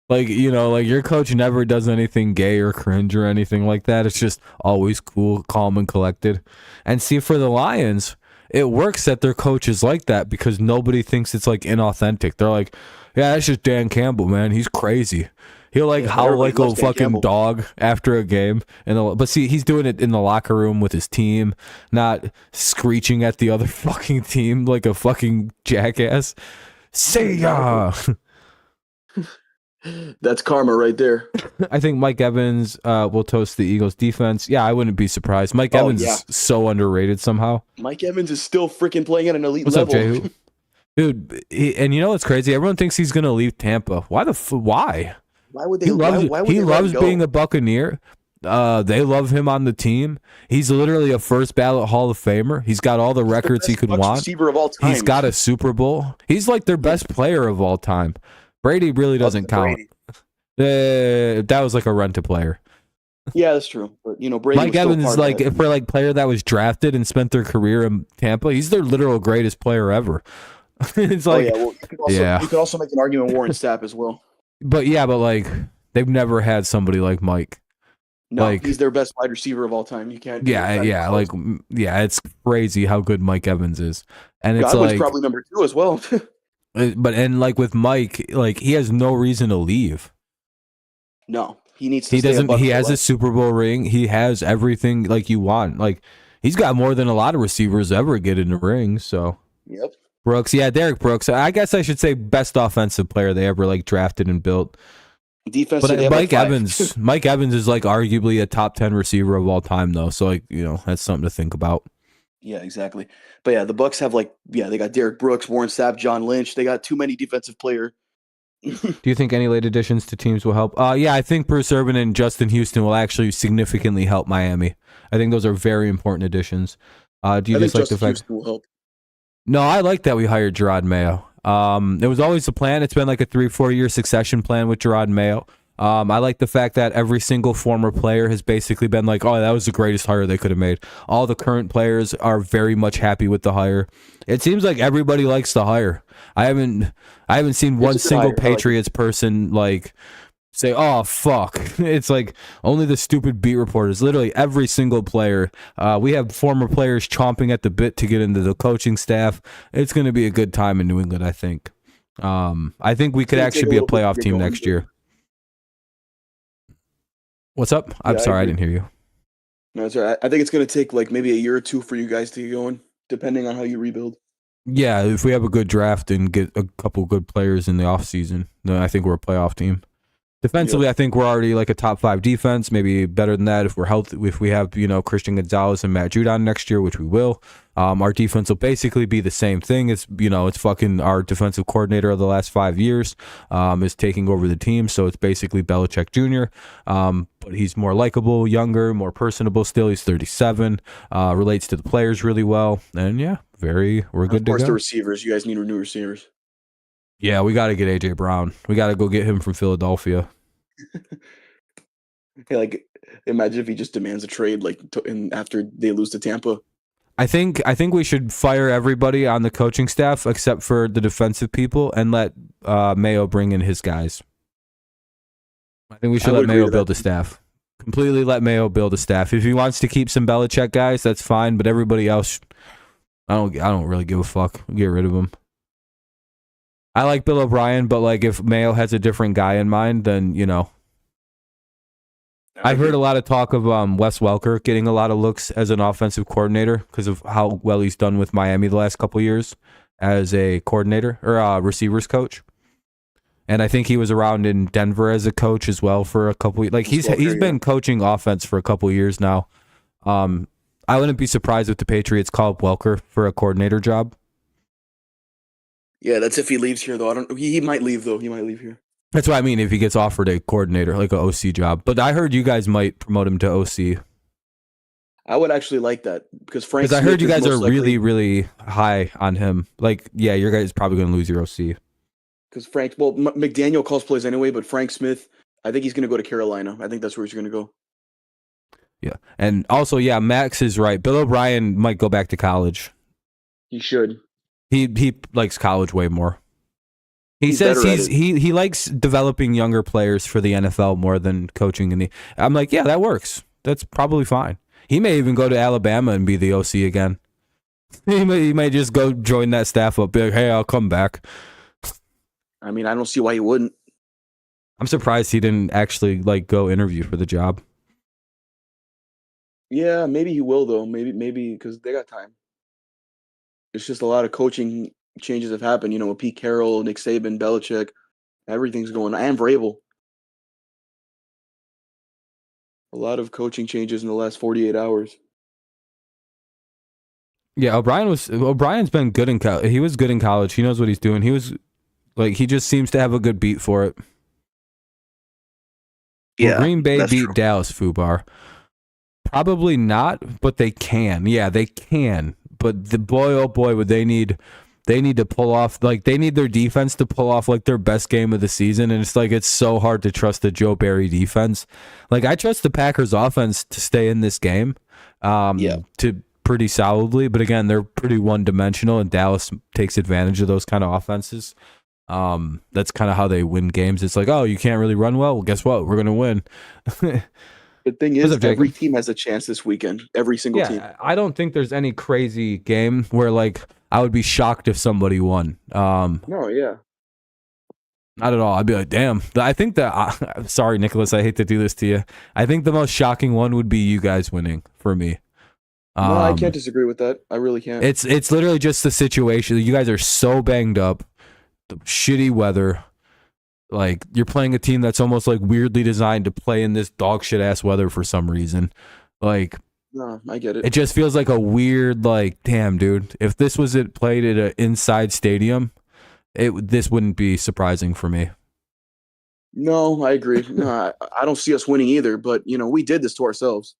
Like, you know, like your coach never does anything gay or cringe or anything like that. It's just always cool, calm, and collected. And see, for the Lions, it works that their coach is like that because nobody thinks it's like inauthentic. They're like, yeah, that's just Dan Campbell, man. He's crazy. He'll like howl like a fucking dog after a game. But see, he's doing it in the locker room with his team, not screeching at the other fucking team like a fucking jackass. See ya! That's karma right there. I think Mike Evans will toast the Eagles defense. Yeah, I wouldn't be surprised. Mike Evans is so underrated somehow. Mike Evans is still freaking playing at an elite What's level. up, Jehu? Dude, and you know what's crazy? Everyone thinks he's going to leave Tampa. Why? Why would they? He loves, why would he they let him loves go? being a Buccaneer. They love him on the team. He's literally a first ballot Hall of Famer. He's got all the records he could want. Receiver of all time. He's got a Super Bowl. He's like their best player of all time. Brady really doesn't count. That was like a rent-a-player. Yeah, that's true. But you know, Brady Mike was still Evans is part of like that. for like player that was drafted and spent their career in Tampa. He's their literal greatest player ever. It's like, Well, you could also make an argument Warren Sapp as well. but like they've never had somebody like Mike. No, Like- he's their best wide receiver of all time. You can't. It's crazy how good Mike Evans is, and it's Godwin's like, probably number 2 as well. and like with Mike, like he has no reason to leave. No, he needs to. He stay doesn't. above He the has a line. Super Bowl ring. He has everything like you want. Like he's got more than a lot of receivers ever get in the ring. So Yep. Brooks, yeah, Derek Brooks. I guess I should say best offensive player they ever like drafted and built. Defense. But they have Mike like 5. Evans, Mike Evans is like arguably a top 10 receiver of all time, though. So like that's something to think about. Yeah, exactly. But yeah, the Bucks have they got Derek Brooks, Warren Sapp, John Lynch. They got too many defensive player. Do you think any late additions to teams will help? Yeah, I think Bruce Urban and Justin Houston will actually significantly help Miami. I think those are very important additions. Do you just like the fact? Houston will help. No, I like that we hired Gerard Mayo. It was always the plan. It's been like a 3-4 year succession plan with Gerard Mayo. I like the fact that every single former player has basically been like, oh, that was the greatest hire they could have made. All the current players are very much happy with the hire. It seems like everybody likes the hire. I haven't seen one single Patriots person like say, oh, fuck. It's like only the stupid beat reporters. Literally every single player. We have former players chomping at the bit to get into the coaching staff. It's going to be a good time in New England, I think. I think we could actually be a playoff team next year. What's up? I'm Yeah, I sorry, I agree. didn't hear you. No, that's right. I think it's going to take like maybe a year or two for you guys to get going, depending on how you rebuild. Yeah, if we have a good draft and get a couple good players in the offseason, then I think we're a playoff team. Yep. Defensively, I think we're already like a top 5 defense, maybe better than that if we're healthy. If we have, Christian Gonzalez and Matt Judon next year, which we will, our defense will basically be the same thing. It's fucking our defensive coordinator of the last 5 years is taking over the team, so it's basically Belichick Jr. But he's more likable, younger, more personable. Still, he's 37, relates to the players really well, and yeah, we're And of good to course, the go. receivers. You guys need new receivers. Yeah, we got to get AJ Brown. We got to go get him from Philadelphia. Hey, like, imagine if he just demands a trade, like, after they lose to Tampa. I think we should fire everybody on the coaching staff except for the defensive people and let Mayo bring in his guys. I think we should I would let agree Mayo to build that. a staff. Completely let Mayo build a staff. If he wants to keep some Belichick guys, that's fine. But everybody else, I don't really give a fuck. Get rid of them. I like Bill O'Brien, but like if Mayo has a different guy in mind, then I've heard a lot of talk of Wes Welker getting a lot of looks as an offensive coordinator because of how well he's done with Miami the last couple of years as a coordinator or receivers coach. And I think he was around in Denver as a coach as well for a couple. Like Wes he's Welker, yeah. been coaching offense for a couple of years now. I wouldn't be surprised if the Patriots call up Welker for a coordinator job. Yeah, that's if he leaves here, though. I don't. He might leave, though. He might leave here. That's what I mean if he gets offered a coordinator, like an OC job. But I heard you guys might promote him to OC I would actually like that because Frank because I Smith heard you is guys are most likely really, really high on him. Like, yeah, your guys probably going to lose your OC. because Frank. Well, McDaniel calls plays anyway, but Frank Smith, I think he's going to go to Carolina. I think that's where he's going to go. Yeah. And also, yeah, Max is right. Bill O'Brien might go back to college. He should. He likes college way more. He He's says better at it. he likes developing younger players for the NFL more than coaching in the. I'm like, yeah, that works. That's probably fine. He may even go to Alabama and be the OC again. He may just go join that staff up. Be like, hey, I'll come back. I mean, I don't see why he wouldn't. I'm surprised he didn't actually like go interview for the job. Yeah, maybe he will though. Maybe because they got time. It's just a lot of coaching changes have happened. With Pete Carroll, Nick Saban, Belichick, everything's going. And Vrabel. A lot of coaching changes in the last 48 hours. Yeah, O'Brien's been good in college. He was good in college. He knows what he's doing. He just seems to have a good beat for it. Will Green Bay beat true. Dallas, Fubar? Probably not, but they can. Yeah, they can. But the boy, oh boy, would they need to pull off, like they need their defense to pull off like their best game of the season. And it's so hard to trust the Joe Barry defense. Like I trust the Packers offense to stay in this game. To pretty solidly, but again, they're pretty one dimensional and Dallas takes advantage of those kind of offenses. That's kind of how they win games. It's like, oh, you can't really run well. Well, guess what? We're gonna win. The thing What's is, up, Jacob? every team has a chance this weekend. Every single team. Yeah, I don't think there's any crazy game where like I would be shocked if somebody won. No, yeah. Not at all. I'd be like, damn. I think that. Sorry, Nicholas. I hate to do this to you. I think the most shocking one would be you guys winning for me. No, I can't disagree with that. I really can't. It's literally just the situation. You guys are so banged up, the shitty weather. Like you're playing a team that's almost like weirdly designed to play in this dog shit ass weather for some reason. Like No, I get it. it just feels like a weird like, damn, dude. If this was it played at an inside stadium, this wouldn't be surprising for me. No, I agree. No, I don't see us winning either. But we did this to ourselves.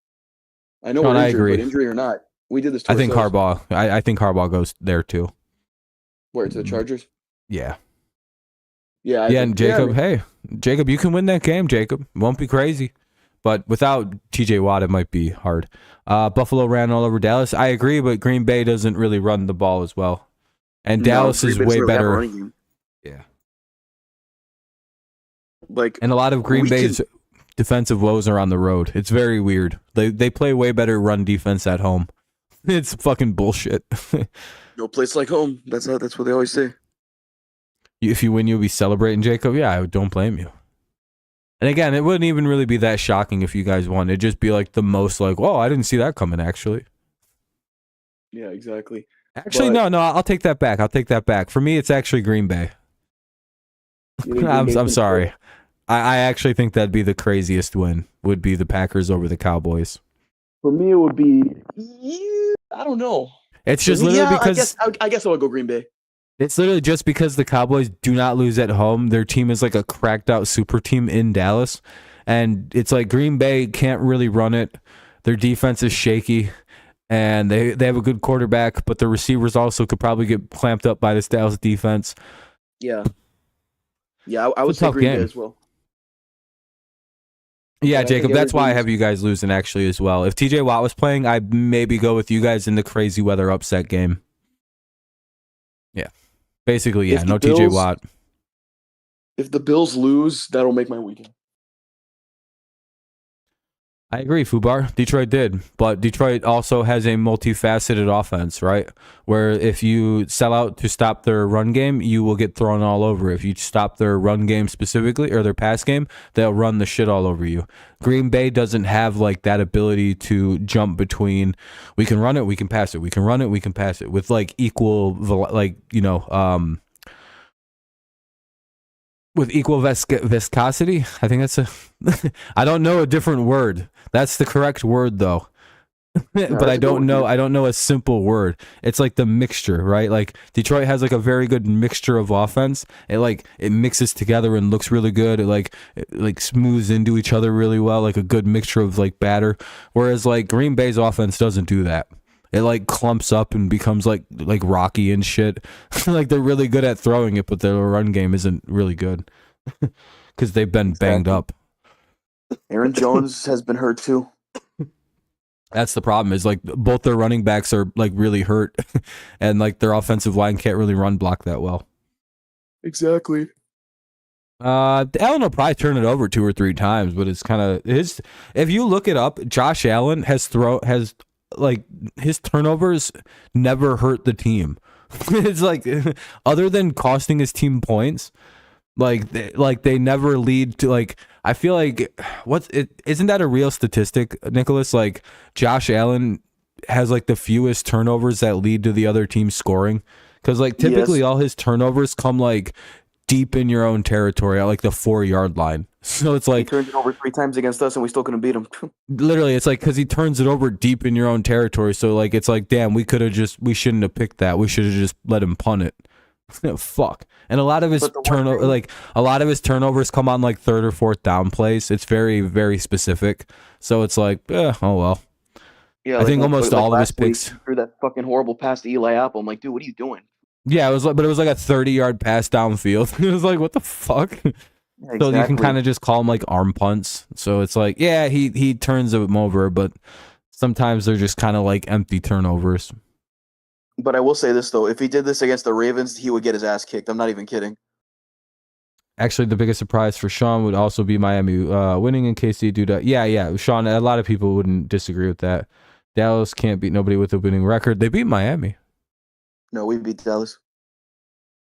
I know Sean, we're I injured, agree. but injury or not, we did this to I think ourselves. Harbaugh. I think Harbaugh goes there too. Where, to the Chargers? Yeah. Yeah. Yeah, and Jacob, I mean, hey, Jacob, you can win that game, Jacob. It won't be crazy. But without TJ Watt, it might be hard. Buffalo ran all over Dallas. I agree, but Green Bay doesn't really run the ball as well. And no, Dallas Green is Bay doesn't way really have a better. running game. Yeah. Like, And a lot of Green Bay's defensive woes are on the road. It's very weird. They play way better run defense at home. It's fucking bullshit. no place like home. That's what they always say. If you win, you'll be celebrating, Jacob. Yeah, I don't blame you. And again, it wouldn't even really be that shocking if you guys won. It'd just be like the most like, oh, I didn't see that coming, actually. Yeah, exactly. Actually, But no, I'll take that back. I'll take that back. For me, it's actually Green Bay. you think Green Bay's I'm gonna sorry. go? I actually think that'd be the craziest win, would be the Packers over the Cowboys. For me, it would be. I don't know. It's For just me, literally yeah, because I guess I would go Green Bay. it's literally just because the Cowboys do not lose at home. Their team is like a cracked out super team in Dallas. And it's like Green Bay can't really run it. Their defense is shaky. And they have a good quarterback, but the receivers also could probably get clamped up by this Dallas defense. Yeah. Yeah, I would It's a say tough Green Bay game. as well. Yeah, But I Jacob, think that's why I everything's have you guys losing actually as well. If TJ Watt was playing, I'd maybe go with you guys in the crazy weather upset game. Yeah. Basically, yeah, If the no TJ Bills- Watt. if the Bills lose, that'll make my weekend. I agree, Fubar. Detroit did, but Detroit also has a multifaceted offense, right? Where if you sell out to stop their run game, you will get thrown all over. If you stop their run game specifically or their pass game, they'll run the shit all over you. Green Bay doesn't have like that ability to jump between. We can run it, we can pass it. We can run it, we can pass it with like equal, like with equal viscosity. I think that's a. I don't know a different word. That's the correct word though. But I don't know. I don't know a simple word. It's like the mixture, right? Like Detroit has like a very good mixture of offense. It mixes together and looks really good. It smooths into each other really well, like a good mixture of like batter. Whereas like Green Bay's offense doesn't do that. It like clumps up and becomes like rocky and shit. Like they're really good at throwing it, but their run game isn't really good because they've been banged up. Aaron Jones has been hurt too. That's the problem. Is like both their running backs are like really hurt, and like their offensive line can't really run block that well. Exactly. Allen will probably turn it over 2 or 3 times, but it's kind of his. If you look it up, Josh Allen has like his turnovers never hurt the team. It's like other than costing his team points, like they never lead to like. I feel like isn't that a real statistic, Nicholas? Like Josh Allen has like the fewest turnovers that lead to the other team scoring, because like typically all his turnovers come like deep in your own territory at like the 4-yard line. So it's like he turned it over 3 times against us, and we still couldn't beat him. Literally, it's like because he turns it over deep in your own territory. So like it's like, damn, we shouldn't have picked that. We should have just let him punt it. Fuck. And a lot of his turnovers come on like 3rd or 4th down plays. It's very, very specific. So it's like, oh well. Yeah, I think almost all of his picks through that fucking horrible pass to Eli Apple. I'm like, dude, what are you doing? Yeah, it was like a 30-yard pass downfield. It was like, what the fuck? Yeah, exactly. So you can kind of just call them like arm punts. So it's like, yeah, he turns them over, but sometimes they're just kind of like empty turnovers. But I will say this though: if he did this against the Ravens, he would get his ass kicked. I'm not even kidding. Actually, the biggest surprise for Sean would also be Miami winning in KC due to yeah. Sean, a lot of people wouldn't disagree with that. Dallas can't beat nobody with a winning record. They beat Miami. No, we beat Dallas.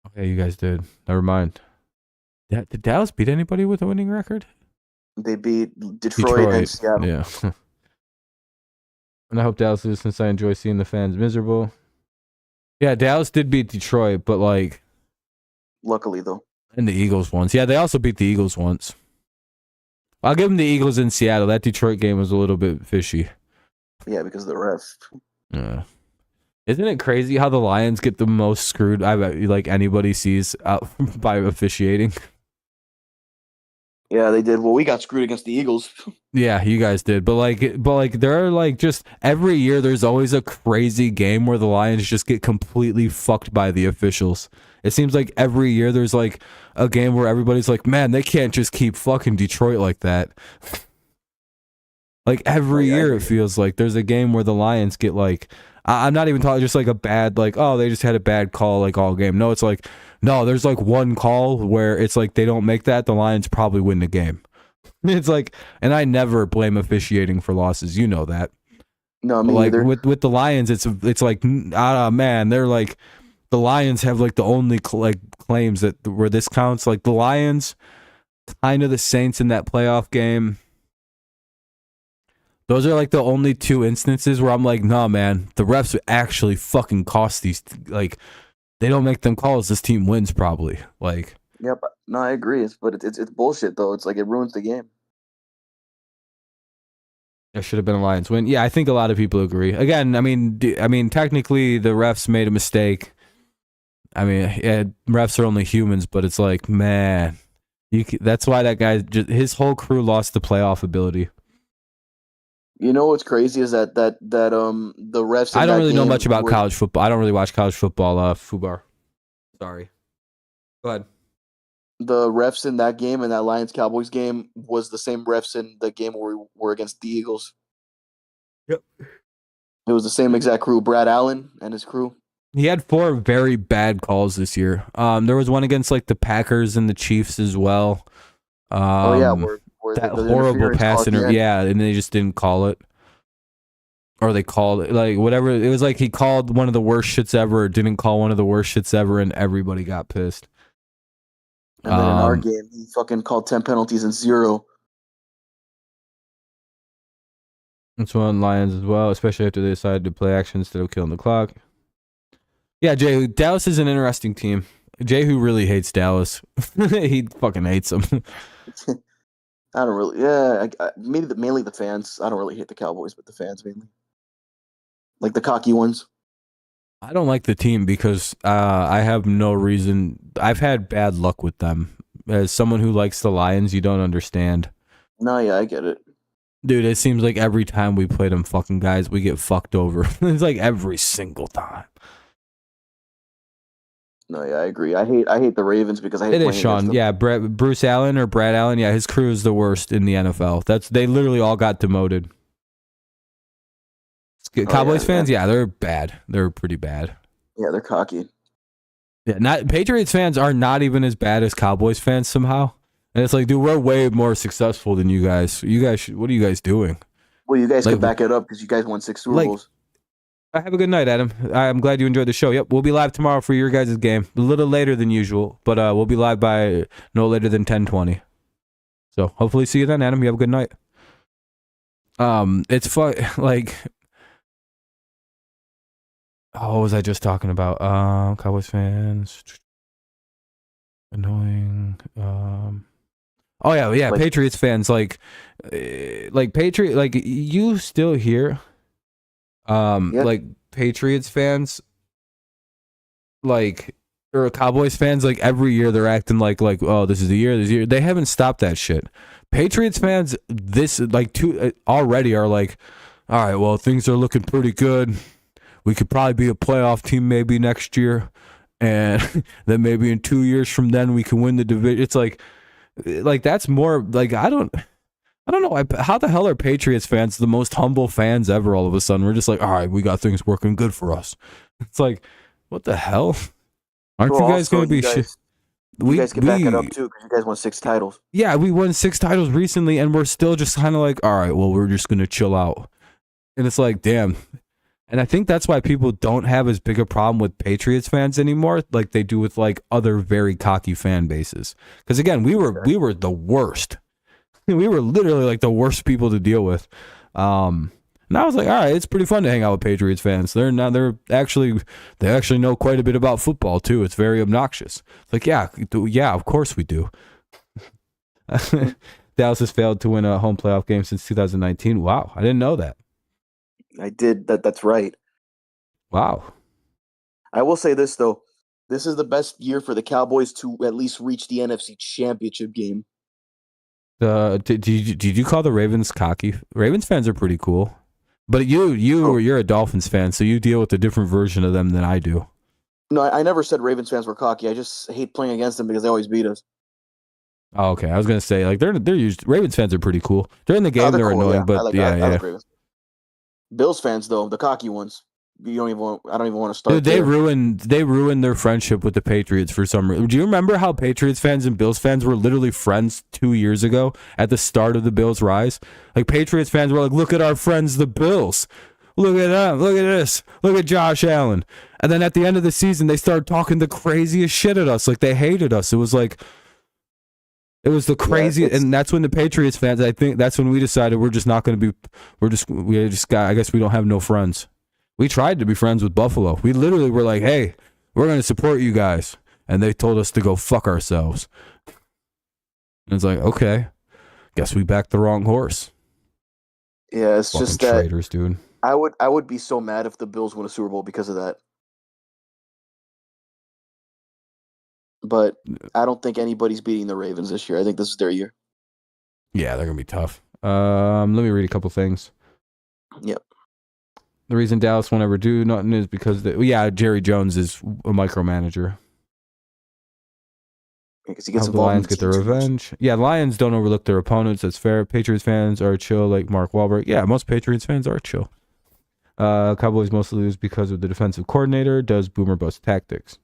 Okay, you guys did. Never mind. Did Dallas beat anybody with a winning record? They beat Detroit. And Seattle. Yeah. And I hope Dallas loses, since I enjoy seeing the fans miserable. Yeah, Dallas did beat Detroit, but like... Luckily, though. And the Eagles once. Yeah, they also beat the Eagles once. I'll give them the Eagles in Seattle. That Detroit game was a little bit fishy. Yeah, because of the ref. Yeah. Isn't it crazy how the Lions get the most screwed like anybody sees out by officiating? Yeah, they did. Well, we got screwed against the Eagles. Yeah, you guys did. But there are like just every year there's always a crazy game where the Lions just get completely fucked by the officials. It seems like every year there's like a game where everybody's like, man, they can't just keep fucking Detroit like that. Like every year it feels like there's a game where the Lions get like, I'm not even talking just like a bad, like, oh, they just had a bad call like all game. No, it's like, no, there's like one call where it's like they don't make that, the Lions probably win the game. It's like, and I never blame officiating for losses. You know that. No, me like either. With the Lions, it's like, man, they're like, the Lions have like the only claims that where this counts. Like the Lions kind of the Saints in that playoff game. Those are like the only two instances where I'm like, nah, man, the refs actually fucking cost these. Like, they don't make them calls. This team wins probably. Like, Yeah, but no, I agree. It's bullshit though. It's like it ruins the game. there should have been a Lions win. Yeah, I think a lot of people agree. Again, I mean, technically the refs made a mistake. I mean, yeah, refs are only humans, but it's like, man, that's why that guy, his whole crew lost the playoff ability. You know what's crazy is that the refs. I don't really know much about college football. I don't really watch college football. Fubar. Sorry. Go ahead. The refs in that game and that Lions Cowboys game was the same refs in the game where we were against the Eagles. Yep. It was the same exact crew. Brad Allen and his crew. He had 4 very bad calls this year. There was one against like the Packers and the Chiefs as well. Where that horrible pass yeah, and they just didn't call it, or they called it like whatever. It was like he called one of the worst shits ever, or didn't call one of the worst shits ever, and everybody got pissed. And then in our game, he fucking called 10 penalties and 0. That's one Lions as well, especially after they decided to play action instead of killing the clock. Yeah, Jay, Dallas is an interesting team. Jay, who really hates Dallas, he fucking hates them. I don't really. Yeah, mainly the fans. I don't really hate the Cowboys, but the fans mainly, like the cocky ones. I don't like the team because I have no reason. I've had bad luck with them. As someone who likes the Lions, you don't understand. No, yeah, I get it. Dude, it seems like every time we play them fucking guys, we get fucked over. It's like every single time. No, yeah, I agree. I hate the Ravens because I hate it is Sean. Yeah, Bruce Allen or Brad Allen. Yeah, his crew is the worst in the NFL. They literally all got demoted. Cowboys fans, yeah, they're bad. They're pretty bad. Yeah, they're cocky. Yeah, not Patriots fans are not even as bad as Cowboys fans somehow. And it's like, dude, we're way more successful than you guys. What are you guys doing? Well, you guys can back it up because you guys won 6 Super Bowls. Have a good night, Adam. I'm glad you enjoyed the show. Yep, we'll be live tomorrow for your guys' game. A little later than usual, but we'll be live by no later than 10:20. So hopefully see you then, Adam. You have a good night. It's fun. Like, what was I just talking about? Cowboys fans. Annoying. Oh yeah. Patriots fans, like you still hear. Like Patriots fans, like, or Cowboys fans, like every year they're acting like oh, this is the year. They haven't stopped that shit. Patriots fans, already are like, all right, well, things are looking pretty good. We could probably be a playoff team maybe next year, and then maybe in 2 years from then we can win the division. It's like that's more like I don't know. How the hell are Patriots fans the most humble fans ever all of a sudden? We're just like, all right, we got things working good for us. It's like, what the hell? Aren't you guys going to be shit? You guys can back it up, too, because you guys won 6 titles. Yeah, we won 6 titles recently, and we're still just kind of like, all right, well, we're just going to chill out. And it's like, damn. And I think that's why people don't have as big a problem with Patriots fans anymore, like they do with like other very cocky fan bases. Because again, we were the worst. We were literally like the worst people to deal with. And I was like, all right, it's pretty fun to hang out with Patriots fans. They actually know quite a bit about football too. It's very obnoxious. Like, yeah, of course we do. Dallas has failed to win a home playoff game since 2019. Wow, I didn't know that. I did. That's right. Wow. I will say this though. This is the best year for the Cowboys to at least reach the NFC Championship game. Did you call the Ravens cocky? Ravens fans are pretty cool, but you're a Dolphins fan, so you deal with a different version of them than I do. No, I never said Ravens fans were cocky. I just hate playing against them because they always beat us. Oh, okay. I was gonna say like they're used. Ravens fans are pretty cool. During the game, they're cool, annoying, but I like Ravens. Bills fans though, the cocky ones. I don't even want to start. Dude, they ruined their friendship with the Patriots for some reason. Do you remember how Patriots fans and Bills fans were literally friends 2 years ago at the start of the Bills' rise? Like Patriots fans were like, "Look at our friends, the Bills. Look at them. Look at this. Look at Josh Allen." And then at the end of the season, they started talking the craziest shit at us. Like they hated us. It was like It was the crazy, and that's when the Patriots fans, I think that's when we decided we're just not going to be, we just got, I guess we don't have no friends. We tried to be friends with Buffalo. We literally were like, hey, we're going to support you guys. And they told us to go fuck ourselves. And it's like, okay, guess we backed the wrong horse. Yeah, it's Fucking just that traitors, dude. I would be so mad if the Bills win a Super Bowl because of that. But I don't think anybody's beating the Ravens this year. I think this is their year. Yeah, they're going to be tough. Let me read a couple things. Yep. The reason Dallas won't ever do nothing is because, Jerry Jones is a micromanager. Because he gets Hope the involved Lions in get their revenge. Yeah, the Lions don't overlook their opponents. That's fair. Patriots fans are chill, like Mark Wahlberg. Yeah, most Patriots fans are chill. Cowboys mostly lose because of the defensive coordinator does boomer bust tactics.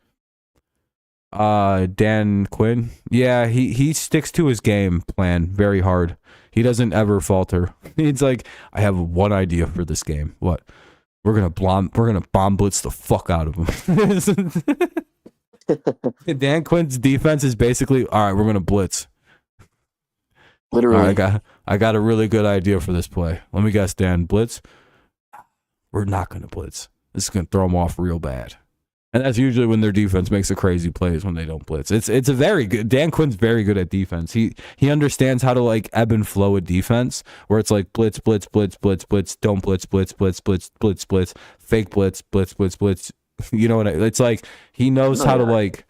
Dan Quinn. Yeah, he sticks to his game plan very hard. He doesn't ever falter. He's like, I have one idea for this game. What? We're gonna bomb blitz the fuck out of them. Dan Quinn's defense is basically, all right, we're gonna blitz. Literally. Right, I got a really good idea for this play. Let me guess, Dan. Blitz? We're not gonna blitz. This is gonna throw them off real bad. And that's usually when their defense makes the crazy plays when they don't blitz. It's a very good. Dan Quinn's very good at defense. He understands how to like ebb and flow a defense where it's like blitz, blitz, blitz, blitz, blitz, don't blitz, blitz, blitz, blitz, blitz, blitz, fake blitz, blitz, blitz, blitz. You know what it's like? He knows how to like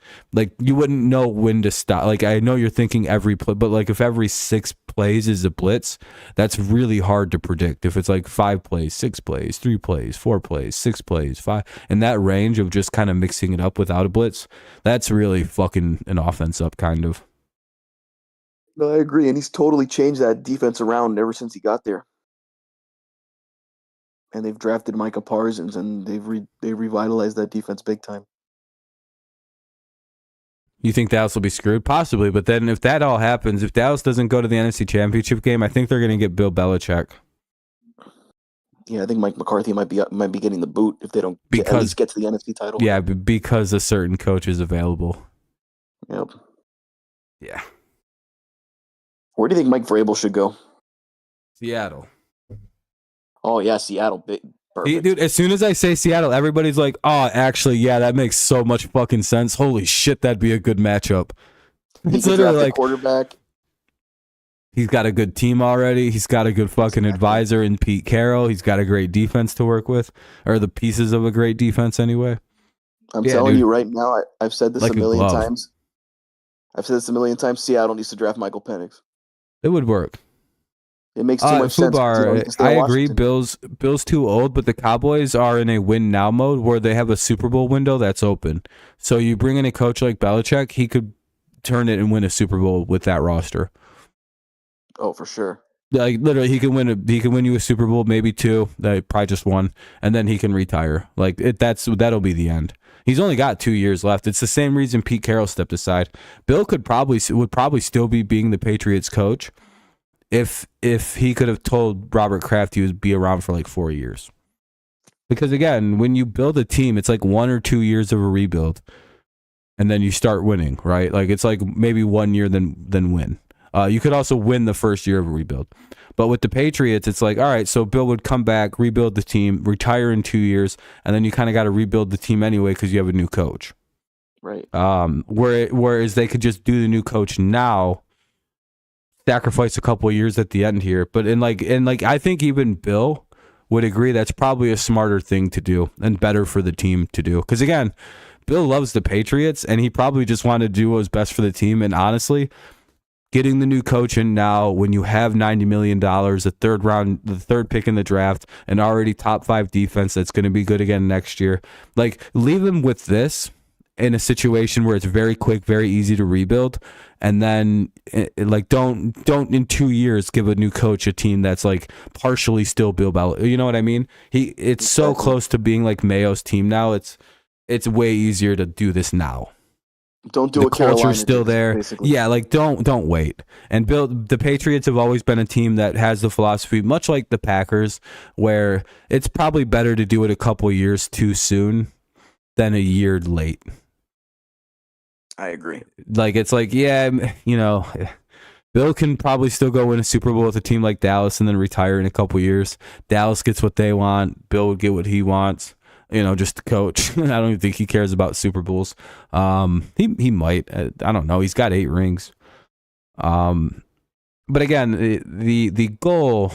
you wouldn't know when to stop. Like I know you're thinking every play, but like if every 6 plays is a blitz, that's really hard to predict. If it's like 5 plays, 6 plays, 3 plays, 4 plays, 6 plays, 5, in that range of just kind of mixing it up without a blitz, that's really fucking an offense up kind of. No, I agree, and he's totally changed that defense around ever since he got there. And they've drafted Micah Parsons, and they revitalized that defense big time. You think Dallas will be screwed? Possibly, but then if that all happens, if Dallas doesn't go to the NFC Championship game, I think they're going to get Bill Belichick. Yeah, I think Mike McCarthy might be getting the boot if they don't at least get to the NFC title. Yeah, because a certain coach is available. Yep. Yeah. Where do you think Mike Vrabel should go? Seattle. Oh yeah, Seattle. Perfect. Dude, as soon as I say Seattle, everybody's like, oh, actually, yeah, that makes so much fucking sense. Holy shit, that'd be a good matchup. It's literally like quarterback. He's got a good team already. He's got a good fucking advisor in Pete Carroll. He's got a great defense to work with, or the pieces of a great defense anyway. I'm telling you right now, I've said this a million times. I've said this a million times. Seattle needs to draft Michael Penix. It would work. It makes too much sense. I agree. Bill's too old, but the Cowboys are in a win now mode where they have a Super Bowl window that's open. So you bring in a coach like Belichick, he could turn it and win a Super Bowl with that roster. Oh, for sure. Like literally, he can win you a Super Bowl, maybe 2. Probably just 1, and then he can retire. Like that'll be the end. He's only got 2 years left. It's the same reason Pete Carroll stepped aside. Bill would probably still be being the Patriots coach if he could have told Robert Kraft he would be around for like 4 years. Because again, when you build a team, it's like 1 or 2 years of a rebuild, and then you start winning, right? Like it's like maybe 1 year then win. You could also win the first year of a rebuild. But with the Patriots, it's like, all right, so Bill would come back, rebuild the team, retire in 2 years, and then you kind of got to rebuild the team anyway because you have a new coach. Right. Whereas they could just do the new coach now, sacrifice a couple of years at the end here. But I think even Bill would agree that's probably a smarter thing to do and better for the team to do. Because again, Bill loves the Patriots, and he probably just wanted to do what was best for the team. And honestly, getting the new coach in now when you have $90 million, the third pick in the draft, an already top 5 defense that's going to be good again next year. Like, leave him with this in a situation where it's very quick, very easy to rebuild. And then like, don't in 2 years give a new coach a team that's like partially still Bill Belichick. You know what I mean? It's so close to being like Mayo's team now. It's way easier to do this now. Don't do the a Carolina. Culture's still there. Basically. Yeah, like don't wait. And the Patriots have always been a team that has the philosophy, much like the Packers, where it's probably better to do it a couple years too soon than a year late. I agree. Like it's like, yeah, you know, Bill can probably still go win a Super Bowl with a team like Dallas and then retire in a couple years. Dallas gets what they want. Bill would get what he wants. Just to coach. I don't even think he cares about Super Bowls. He might. I don't know. He's got 8 rings. But again, the goal,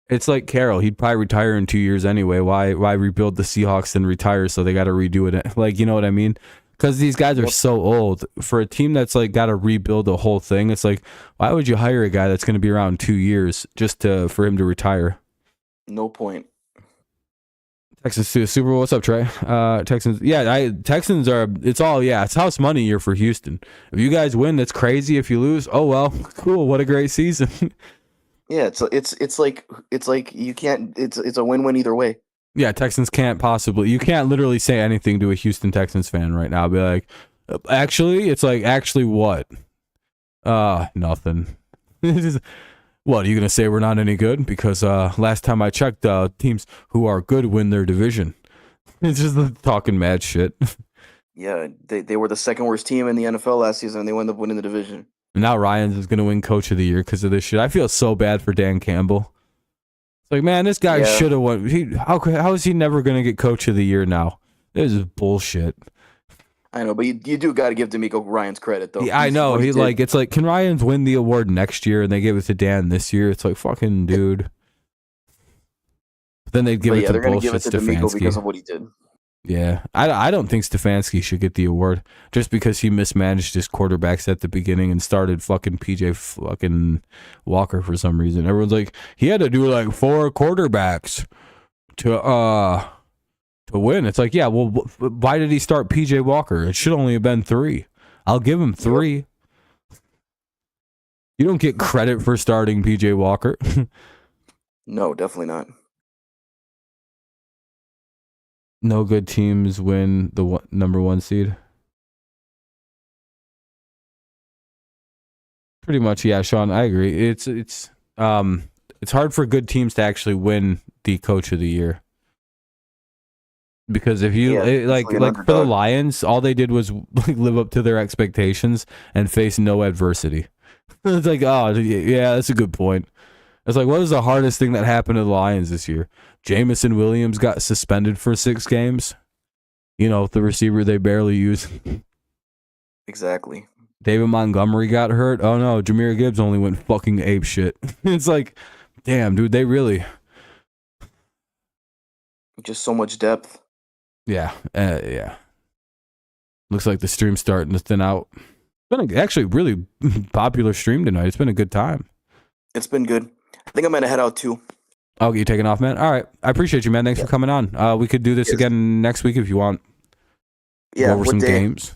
it's like Carroll. He'd probably retire in 2 years anyway. Why rebuild the Seahawks and retire so they got to redo it? Like, you know what I mean? Because these guys are so old. For a team that's like got to rebuild the whole thing, it's like, why would you hire a guy that's going to be around 2 years just for him to retire? No point. Texans to the Super Bowl. What's up, Trey? Texans. Yeah, Texans are. It's house money year for Houston. If you guys win, that's crazy. If you lose, oh well, cool. What a great season. Yeah, it's like you can't. It's a win-win either way. Yeah, Texans can't possibly. You can't literally say anything to a Houston Texans fan right now. Be like, actually, it's like, actually what? Nothing. What, are you going to say we're not any good? Because last time I checked, teams who are good win their division. It's just talking mad shit. Yeah, they were the second worst team in the NFL last season, and they wound up winning the division. And now Ryans is going to win Coach of the Year because of this shit. I feel so bad for Dan Campbell. It's like, man, this guy should have won. How is he never going to get Coach of the Year now? This is bullshit. I know, but you do got to give D'Amico Ryans credit, though. Yeah, I know. It's like, can Ryans win the award next year? And they give it to Dan this year. It's like, fucking dude. But then they'd give it to they're going to bullshit give it to D'Amico Stefanski because of what he did. Yeah, I don't think Stefanski should get the award just because he mismanaged his quarterbacks at the beginning and started fucking PJ fucking Walker for some reason. Everyone's like, he had to do like 4 quarterbacks to win. It's like, yeah, well, why did he start PJ Walker? It should only have been 3. I'll give him 3. You don't get credit for starting PJ Walker. No, definitely not. No good teams win the number 1 seed. Pretty much, yeah, Sean. I agree. It's hard for good teams to actually win the Coach of the Year because if you like for the Lions, all they did was like live up to their expectations and face no adversity. It's like, oh yeah, that's a good point. It's like, what was the hardest thing that happened to the Lions this year? Jamison Williams got suspended for 6 games. The receiver they barely use. Exactly. David Montgomery got hurt. Oh no, Jahmyr Gibbs only went fucking ape shit. It's like, damn, dude, they really. Just so much depth. Yeah, yeah. Looks like the stream's starting to thin out. It's been actually really popular stream tonight. It's been a good time. It's been good. I think I'm going to head out too. Oh, you taking off, man? All right. I appreciate you, man. Thanks for coming on. We could do this again next week if you want. Yeah, go over some games.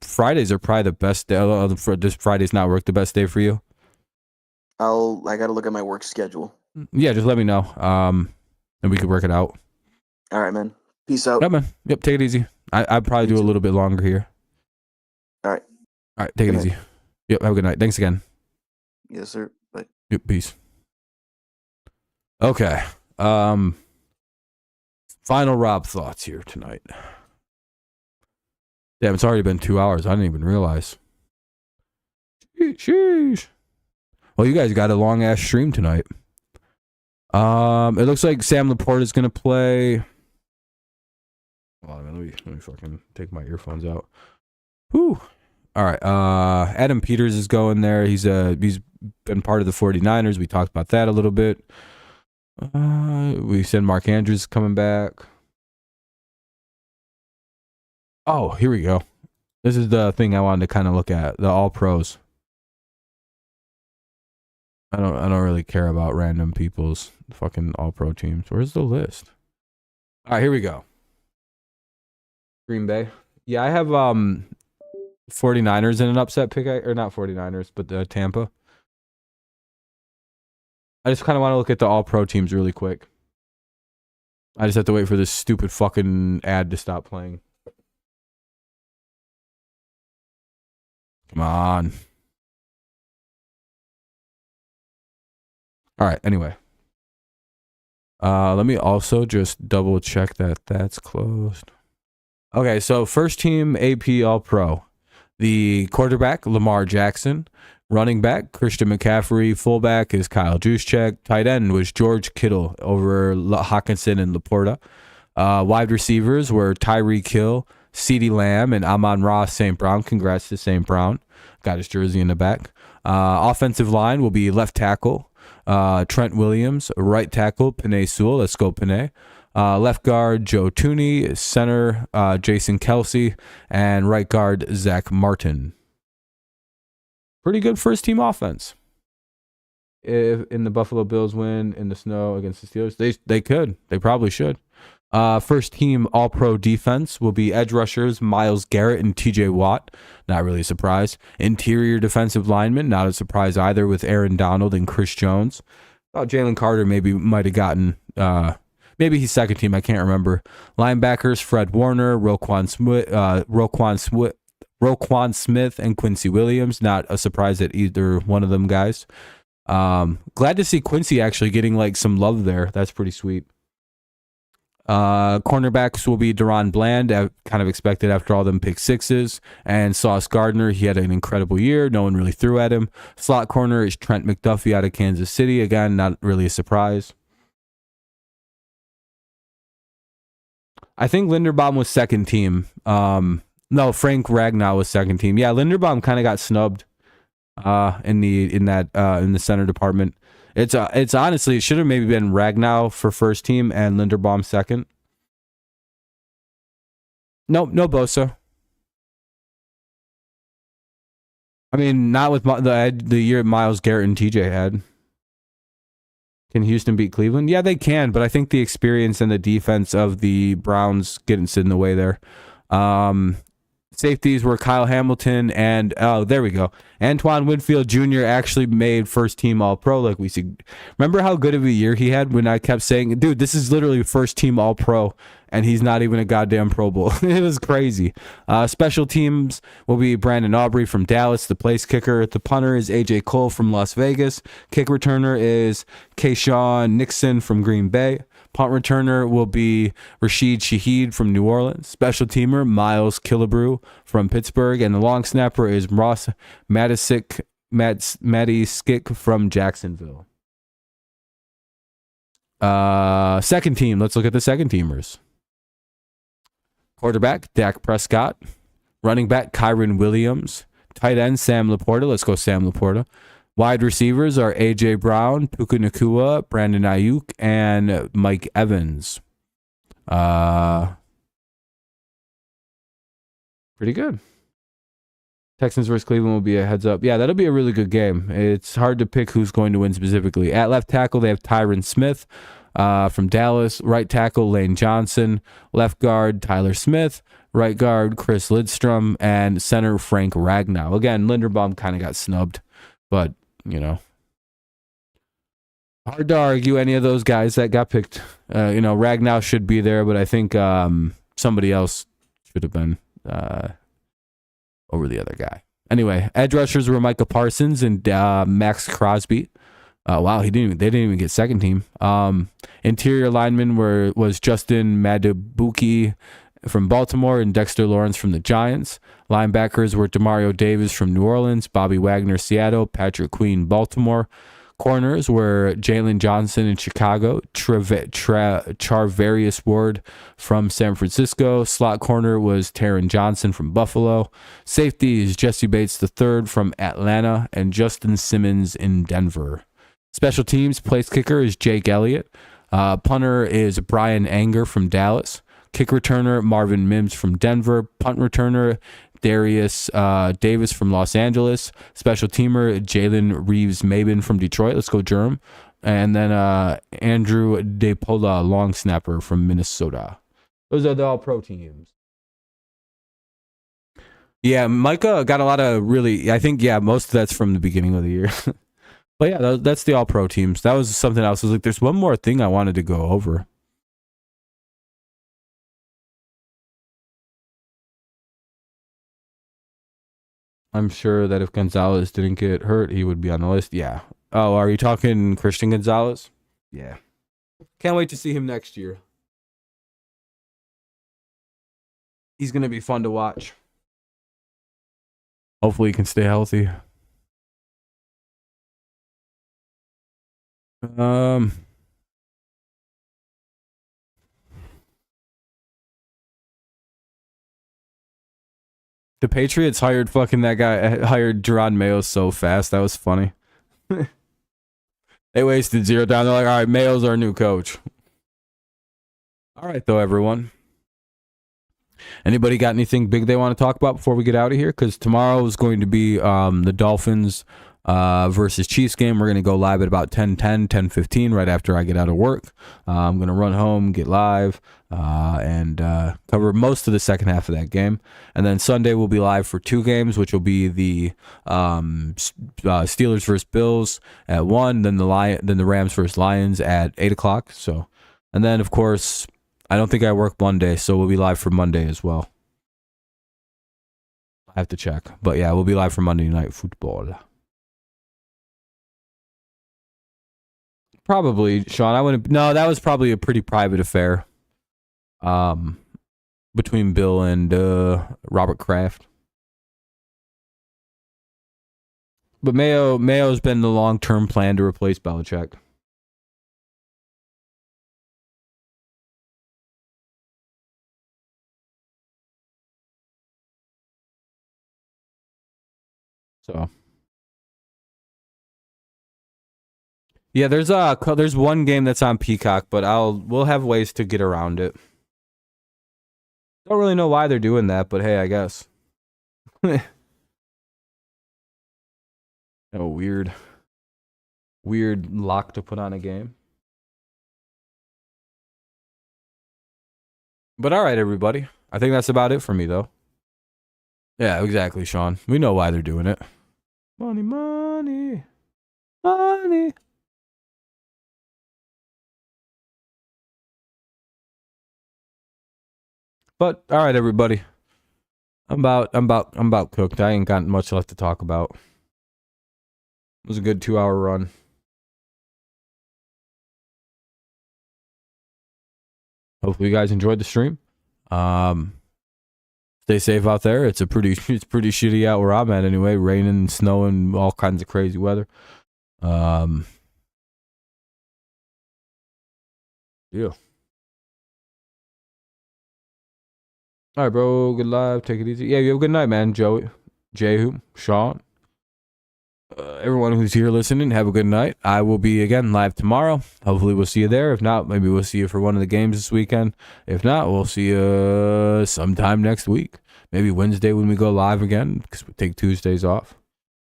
Fridays are probably the best day. This Friday's not work the best day for you? I got to look at my work schedule. Yeah, just let me know. And we could work it out. All right, man. Peace out. Yep, man. Yep, take it easy. I'd probably do a little bit longer here. All right. All right, take it easy. Yep, have a good night. Thanks again. Yes, sir. Bye. Yep, peace. Okay. Final Rob thoughts here tonight. Damn, it's already been 2 hours. I didn't even realize. Sheesh. Well, you guys got a long ass stream tonight. It looks like Sam Laporte is gonna play. Hold on, man. Let me fucking take my earphones out. Whew. All right. Adam Peters is going there. He's been part of the 49ers. We talked about that a little bit. We said Mark Andrews coming back. Oh, here we go. This is the thing I wanted to kind of look at. The all pros. I don't really care about random people's fucking all pro teams. Where's the list? All right, here we go. Green Bay. Yeah, I have 49ers in an upset pick, or not 49ers, but Tampa. I just kind of want to look at the all-pro teams really quick. I just have to wait for this stupid fucking ad to stop playing. Come on. All right, anyway. Let me also just double check that that's closed. Okay, so first team AP All-Pro. The quarterback, Lamar Jackson. Running back, Christian McCaffrey. Fullback is Kyle Juszczyk. Tight end was George Kittle over Hawkinson and Laporta. Wide receivers were Tyreek Hill, CeeDee Lamb, and Amon-Ra St. Brown. Congrats to St. Brown. Got his jersey in the back. Offensive line will be left tackle, Trent Williams. Right tackle, Penei Sewell. Let's go, Penei. Left guard, Joe Tooney. Center, Jason Kelsey. And right guard, Zach Martin. Pretty good first-team offense. If in the Buffalo Bills win in the snow against the Steelers, they could. They probably should. First-team All-Pro defense will be edge rushers Myles Garrett and T.J. Watt. Not really a surprise. Interior defensive linemen, not a surprise either, with Aaron Donald and Chris Jones. Thought Jalen Carter might have gotten... maybe he's second team. I can't remember. Linebackers, Fred Warner, Roquan Smith, and Quincy Williams. Not a surprise at either one of them guys. Glad to see Quincy actually getting like some love there. That's pretty sweet. Cornerbacks will be Deron Bland, kind of expected after all them pick sixes, and Sauce Gardner. He had an incredible year. No one really threw at him. Slot corner is Trent McDuffie out of Kansas City. Again, not really a surprise. I think Linderbaum was second team. No, Frank Ragnow was second team. Yeah, Linderbaum kind of got snubbed in the center department. It's honestly, it should have maybe been Ragnow for first team and Linderbaum second. No Bosa. I mean, not with the year Myles Garrett and TJ had. Can Houston beat Cleveland? Yeah, they can, but I think the experience and the defense of the Browns getting in the way there. Safeties were Kyle Hamilton and, there we go. Antoine Winfield Jr. actually made first team All-Pro, like we see. Remember how good of a year he had when I kept saying, dude, this is literally first team All-Pro, and he's not even a goddamn Pro Bowl. It was crazy. Special teams will be Brandon Aubrey from Dallas, the place kicker. The punter is AJ Cole from Las Vegas. Kick returner is Keyshawn Nixon from Green Bay. Punt returner will be Rashid Shaheed from New Orleans. Special teamer, Miles Killebrew from Pittsburgh. And the long snapper is Ross Matty Skick from Jacksonville. Second team. Let's look at the second teamers. Quarterback, Dak Prescott. Running back, Kyron Williams. Tight end, Sam Laporta. Let's go Sam Laporta. Wide receivers are A.J. Brown, Puka Nacua, Brandon Ayuk, and Mike Evans. Pretty good. Texans versus Cleveland will be a heads up. Yeah, that'll be a really good game. It's hard to pick who's going to win specifically. At left tackle, they have Tyron Smith from Dallas. Right tackle, Lane Johnson. Left guard, Tyler Smith. Right guard, Chris Lidstrom. And center, Frank Ragnow. Again, Linderbaum kind of got snubbed, but you know, hard to argue any of those guys that got picked. Ragnow should be there, but I think somebody else should have been over the other guy. Anyway, edge rushers were Micah Parsons and Max Crosby. Wow, they didn't even get second team. Interior linemen was Justin Madabuki from Baltimore and Dexter Lawrence from the Giants. Linebackers were Demario Davis from New Orleans, Bobby Wagner, Seattle, Patrick Queen, Baltimore. Corners were Jalen Johnson in Chicago, Charvarius Ward from San Francisco. Slot corner was Taron Johnson from Buffalo. Safeties, Jesse Bates III from Atlanta and Justin Simmons in Denver. Special teams, place kicker is Jake Elliott. Punter is Brian Anger from Dallas. Kick returner, Marvin Mims from Denver. Punt returner, Darius Davis from Los Angeles. Special teamer, Jalen Reeves-Maben from Detroit. Let's go, Germ. And then Andrew DePola, long snapper from Minnesota. Those are the all-pro teams. Yeah, Micah got a lot of really, I think, most of that's from the beginning of the year. But yeah, that's the all-pro teams. That was something else. I was like, there's one more thing I wanted to go over. I'm sure that if Gonzalez didn't get hurt, he would be on the list. Yeah. Oh, are you talking Christian Gonzalez? Yeah. Can't wait to see him next year. He's going to be fun to watch. Hopefully he can stay healthy. The Patriots hired fucking that guy, hired Gerard Mayo so fast. That was funny. They wasted $0. They're like, all right, Mayo's our new coach. All right, though, everyone. Anybody got anything big they want to talk about before we get out of here? Because tomorrow is going to be the Dolphins versus Chiefs game. We're going to go live at about 10:10, 10:15, right after I get out of work. I'm going to run home, get live, and cover most of the second half of that game. And then Sunday we'll be live for 2 games, which will be the Steelers versus Bills at 1, then the Rams versus Lions at 8 o'clock. So, and then of course, I don't think I work Monday, so we'll be live for Monday as well. I have to check, but yeah, we'll be live for Monday Night Football. Probably, Sean. I wouldn't. No, that was probably a pretty private affair. Between Bill and Robert Kraft. But Mayo's been the long-term plan to replace Belichick. So. Yeah, there's one game that's on Peacock, but we'll have ways to get around it. Don't really know why they're doing that, but hey, I guess. Oh, weird lock to put on a game. But all right, everybody. I think that's about it for me, though. Yeah, exactly, Sean. We know why they're doing it. Money, money, money. But all right, everybody. I'm about cooked. I ain't got much left to talk about. It was a good 2-hour run. Hopefully you guys enjoyed the stream. Stay safe out there. It's pretty shitty out where I'm at anyway. Raining, snowing, all kinds of crazy weather. Yeah. All right, bro. Good live. Take it easy. Yeah, you have a good night, man. Joey, Jehu, Sean, everyone who's here listening, have a good night. I will be again live tomorrow. Hopefully, we'll see you there. If not, maybe we'll see you for one of the games this weekend. If not, we'll see you sometime next week. Maybe Wednesday when we go live again, because we take Tuesdays off.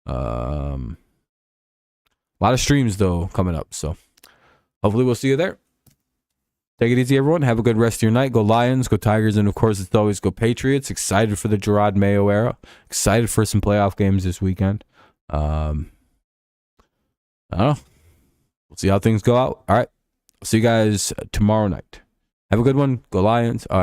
A lot of streams though coming up, so hopefully we'll see you there. Take it easy, everyone. Have a good rest of your night. Go Lions, go Tigers, and of course, it's always go Patriots. Excited for the Gerard Mayo era. Excited for some playoff games this weekend. I don't know. We'll see how things go out. All right. I'll see you guys tomorrow night. Have a good one. Go Lions. All right.